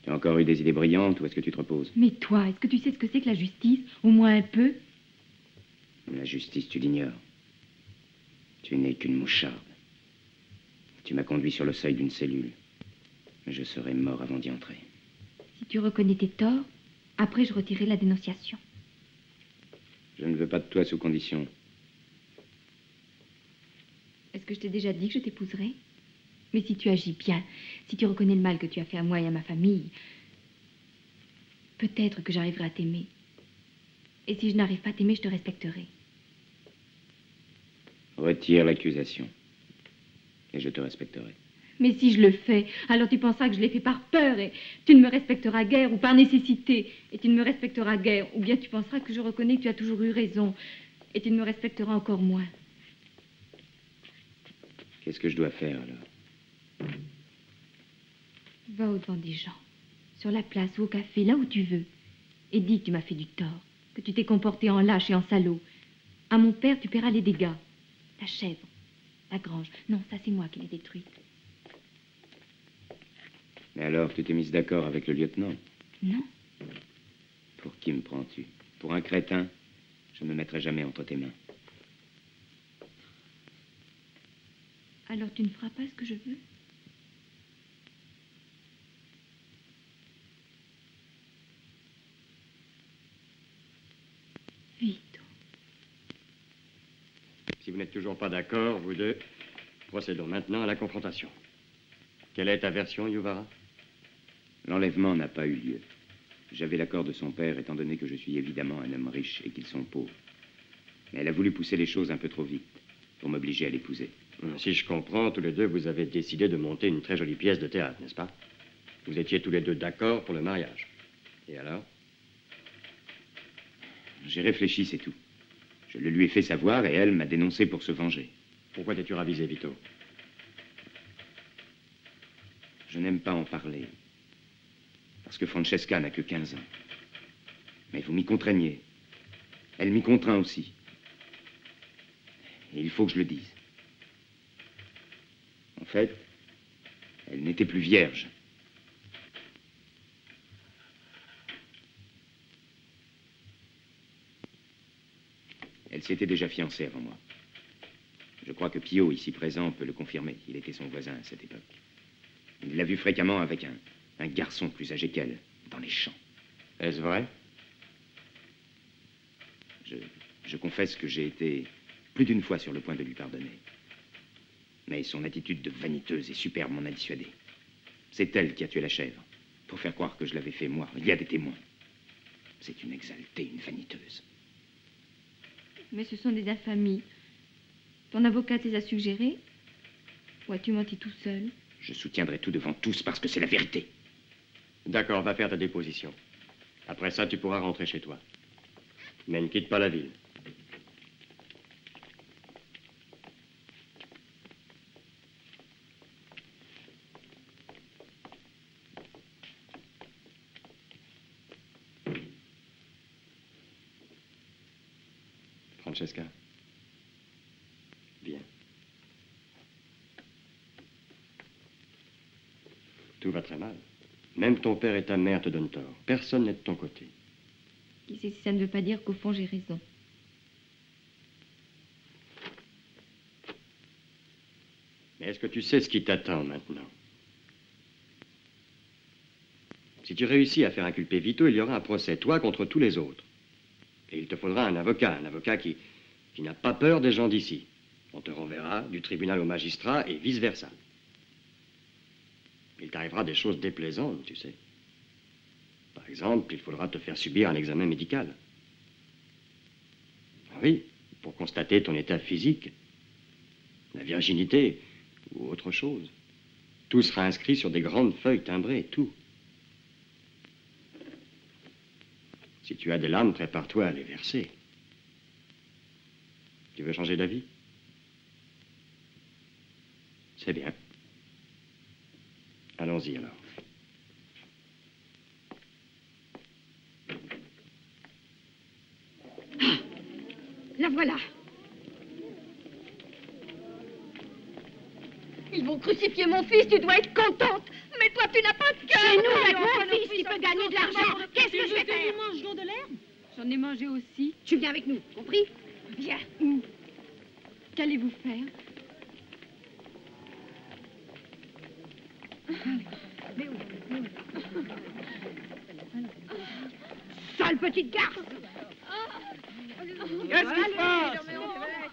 Tu as encore eu des idées brillantes ou est-ce que tu te reposes? Mais toi, est-ce que tu sais ce que c'est que la justice? Au moins un peu? La justice, tu l'ignores. Tu n'es qu'une moucharde. Tu m'as conduit sur le seuil d'une cellule. Je serais mort avant d'y entrer. Si tu reconnais tes torts, après je retirerai la dénonciation. Je ne veux pas de toi sous condition. Est-ce que je t'ai déjà dit que je t'épouserais? Mais si tu agis bien, si tu reconnais le mal que tu as fait à moi et à ma famille, peut-être que j'arriverai à t'aimer. Et si je n'arrive pas à t'aimer, je te respecterai. Retire l'accusation. Et je te respecterai. Mais si je le fais, alors tu penseras que je l'ai fait par peur et tu ne me respecteras guère ou par nécessité et tu ne me respecteras guère. Ou bien tu penseras que je reconnais que tu as toujours eu raison et tu ne me respecteras encore moins. Qu'est-ce que je dois faire alors? Va au-devant des gens, sur la place ou au café, là où tu veux, et dis que tu m'as fait du tort, que tu t'es comporté en lâche et en salaud. À mon père, tu paieras les dégâts. La chèvre, la grange. Non, ça c'est moi qui l'ai détruite. Mais alors, tu t'es mise d'accord avec le lieutenant? Non. Pour qui me prends-tu? Pour un crétin? Je ne me mettrai jamais entre tes mains. Alors tu ne feras pas ce que je veux? Vito. Si vous n'êtes toujours pas d'accord, vous deux, procédons maintenant à la confrontation. Quelle est ta version, Iuvara? L'enlèvement n'a pas eu lieu. J'avais l'accord de son père, étant donné que je suis évidemment un homme riche et qu'ils sont pauvres. Mais elle a voulu pousser les choses un peu trop vite, pour m'obliger à l'épouser. Si je comprends, tous les deux, vous avez décidé de monter une très jolie pièce de théâtre, n'est-ce pas? Vous étiez tous les deux d'accord pour le mariage. Et alors? J'ai réfléchi, c'est tout. Je le lui ai fait savoir et elle m'a dénoncé pour se venger. Pourquoi t'es-tu ravisé, Vito? Je n'aime pas en parler. Parce que Francesca n'a que 15 ans. Mais vous m'y contraignez. Elle m'y contraint aussi. Et il faut que je le dise. En fait, elle n'était plus vierge. Elle s'était déjà fiancée avant moi. Je crois que Pio, ici présent, peut le confirmer. Il était son voisin à cette époque. Il l'a vu fréquemment avec un garçon plus âgé qu'elle, dans les champs. Est-ce vrai? Je confesse que j'ai été plus d'une fois sur le point de lui pardonner. Mais son attitude de vaniteuse et superbe m'en a dissuadé. C'est elle qui a tué la chèvre, pour faire croire que je l'avais fait moi. Il y a des témoins. C'est une exaltée, une vaniteuse. Mais ce sont des infamies. Ton avocat te les a suggérées? Ou as-tu menti tout seul? Je soutiendrai tout devant tous parce que c'est la vérité. D'accord, va faire ta déposition. Après ça, tu pourras rentrer chez toi. Mais ne quitte pas la ville. Francesca, viens. Tout va très mal. Même ton père et ta mère te donnent tort. Personne n'est de ton côté. Qui sait si ça ne veut pas dire qu'au fond j'ai raison? Mais est-ce que tu sais ce qui t'attend maintenant? Si tu réussis à faire inculper Vito, il y aura un procès, toi contre tous les autres. Et il te faudra un avocat qui n'a pas peur des gens d'ici. On te renverra du tribunal au magistrat et vice-versa. Il t'arrivera des choses déplaisantes, tu sais. Par exemple, il faudra te faire subir un examen médical. Ah oui, pour constater ton état physique, la virginité ou autre chose. Tout sera inscrit sur des grandes feuilles timbrées, tout. Si tu as des larmes, prépare-toi à les verser. Tu veux changer d'avis? C'est bien. Allons-y alors. La voilà. Ils vont crucifier mon fils, tu dois être contente. Mais toi, tu n'as pas de cœur. C'est nous, avec mon fils, qui peut gagner de l'argent. Qu'est-ce que je vais faire? Nous mangeons de l'herbe. J'en ai mangé aussi. Tu viens avec nous, compris? Viens. Où? Qu'allez-vous faire? Sale petite garce! Qu'est-ce qui se passe?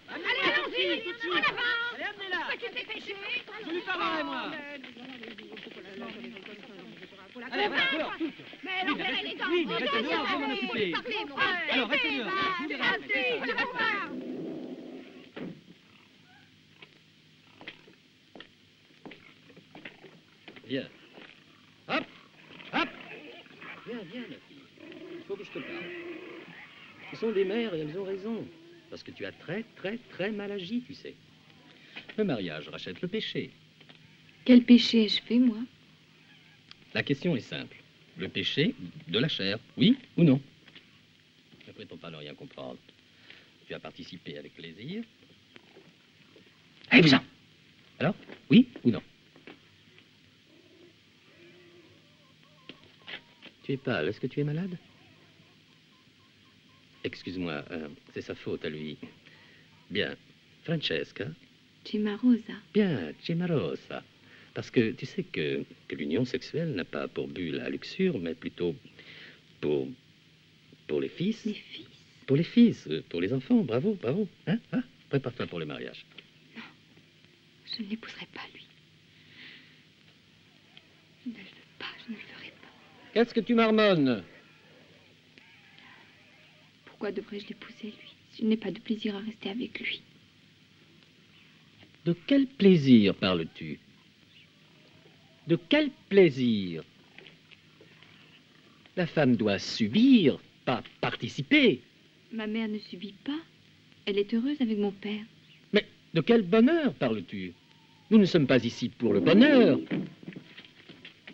Allez, allons-y! En avant! Allez, amenez-la! Petit péché! Je lui parlerai, moi. Allez, va, dehors, toutes. Mais alors, verrez les dents! Oui, mais restez dehors, je vais m'en occuper. Parlez, mon Alors, restez dehors, je vous verrai après. tu vas voir! Viens. Hop, hop. Viens, viens, ma fille. Il faut que je te parle. Ce sont des mères et elles ont raison. Parce que tu as très, très, très mal agi, tu sais. Le mariage rachète le péché. Quel péché ai-je fait, moi? La question est simple. Le péché de la chair, oui ou non? Ne prétends pas ne rien comprendre. Tu as participé avec plaisir. Allez-vous-en. Alors, oui ou non? Tu es pâle, est-ce que tu es malade? Excuse-moi, c'est sa faute à lui. Bien, Francesca? Cimarosa. Bien, Cimarosa. Parce que tu sais que l'union sexuelle n'a pas pour but la luxure, mais plutôt pour les fils. Les fils? Pour les fils, pour les enfants, bravo, bravo. Hein? Ah, prépare-toi pour le mariage. Non, je ne l'épouserai pas, lui. Je ne le veux pas, je ne le ferai pas. Qu'est-ce que tu marmonnes? Pourquoi devrais-je l'épouser, lui, si je n'ai pas de plaisir à rester avec lui? De quel plaisir parles-tu? De quel plaisir? La femme doit subir, pas participer. Ma mère ne subit pas. Elle est heureuse avec mon père. Mais de quel bonheur parles-tu? Nous ne sommes pas ici pour le bonheur.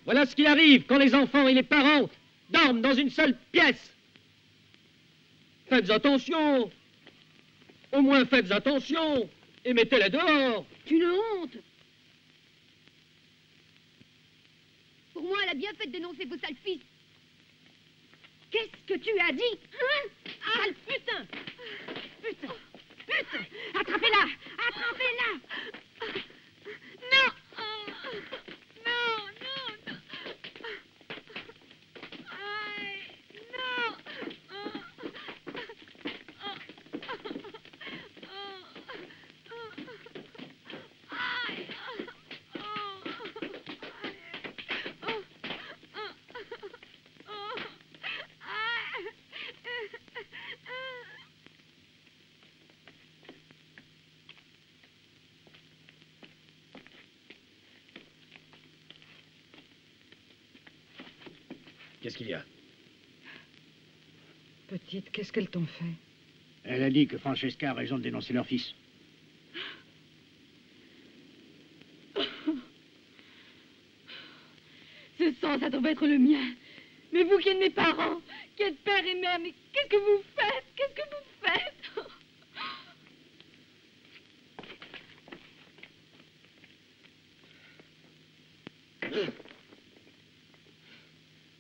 Voilà ce qui arrive quand les enfants et les parents dorment dans une seule pièce. Faites attention. Au moins faites attention et mettez-les dehors. C'est une honte! Pour moi, elle a bien fait de dénoncer vos sales fils. Qu'est-ce que tu as dit? Hein? Sale putain! Putain! Putain! Attrapez-la! Attrapez-la! Non! Non, non, non! Aïe! Non! Aïe! Qu'est-ce qu'il y a? Petite, qu'est-ce qu'elles t'ont fait? Elle a dit que Francesca a raison de dénoncer leur fils. Ce sang, ça doit être le mien. Mais vous qui êtes mes parents, qui êtes père et mère, mais qu'est-ce que vous faites? Qu'est-ce que vous faites?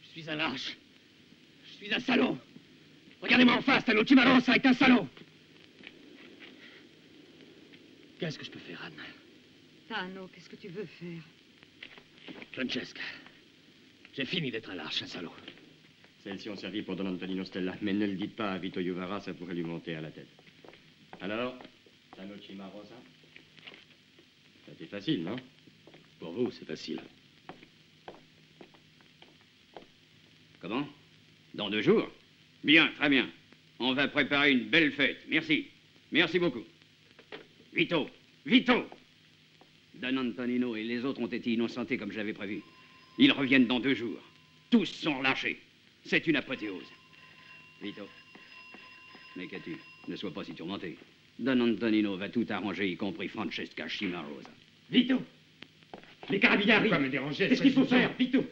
Je suis un lâche. Je suis un salaud. Regardez-moi en face, Tano Cimarosa est un salaud. Qu'est-ce que je peux faire, Anne? Tano, qu'est-ce que tu veux faire? Francesca, J'ai fini d'être un lâche, un salaud. Celles-ci ont servi pour Don Antonino Stella, mais ne le dites pas à Vito Juvara, ça pourrait lui monter à la tête. Alors, Tano Cimarosa? C'était facile, non? Pour vous, c'est facile. Comment? Dans 2 jours? Bien, très bien. On va préparer une belle fête. Merci. Merci beaucoup. Vito! Vito! Don Antonino et les autres ont été innocentés comme j'avais prévu. Ils reviennent dans 2 jours. Tous sont relâchés. C'est une apothéose. Vito. Mais qu'as-tu? Ne sois pas si tourmenté. Don Antonino va tout arranger, y compris Francesca Cimarosa. Vito! Les carabiniers arrivent. Pourquoi me déranger? Qu'est-ce qu'il faut faire, Vito?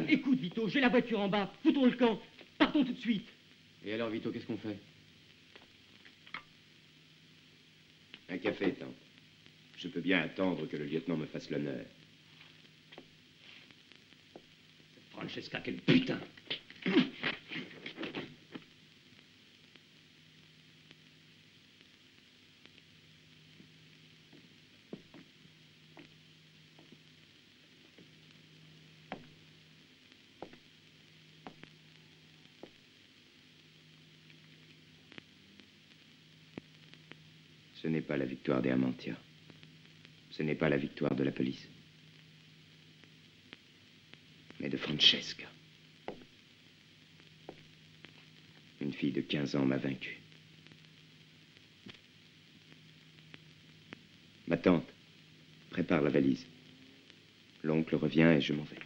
Écoute, Vito, j'ai la voiture en bas. Foutons le camp. Partons tout de suite. Et alors, Vito, qu'est-ce qu'on fait? Un café, tante. Je peux bien attendre que le lieutenant me fasse l'honneur. Francesca, quel putain! Ce n'est pas la victoire des Amantia. Ce n'est pas la victoire de la police. Mais de Francesca. Une fille de 15 ans m'a vaincu. Ma tante, prépare la valise. L'oncle revient et je m'en vais.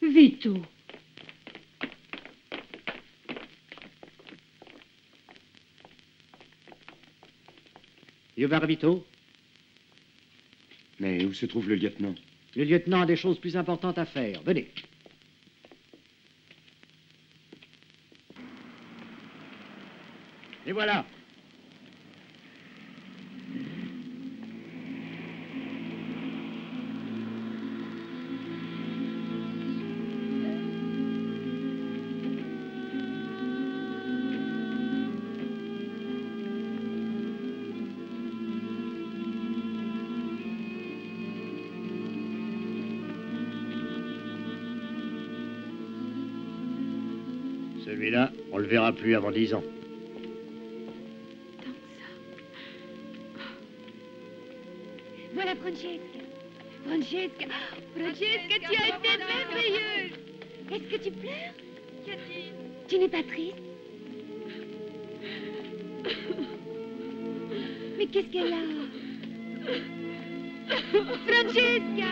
Vito. Juvara, Vito? Mais où se trouve le lieutenant? Le lieutenant a des choses plus importantes à faire. Venez. Et voilà. Celui-là, on le verra plus avant 10 ans. Voilà Francesca. Francesca, Francesca, tu as été merveilleuse. Est-ce que tu pleures? Qu'y a-t-il? Tu n'es pas triste? Mais qu'est-ce qu'elle a? Francesca!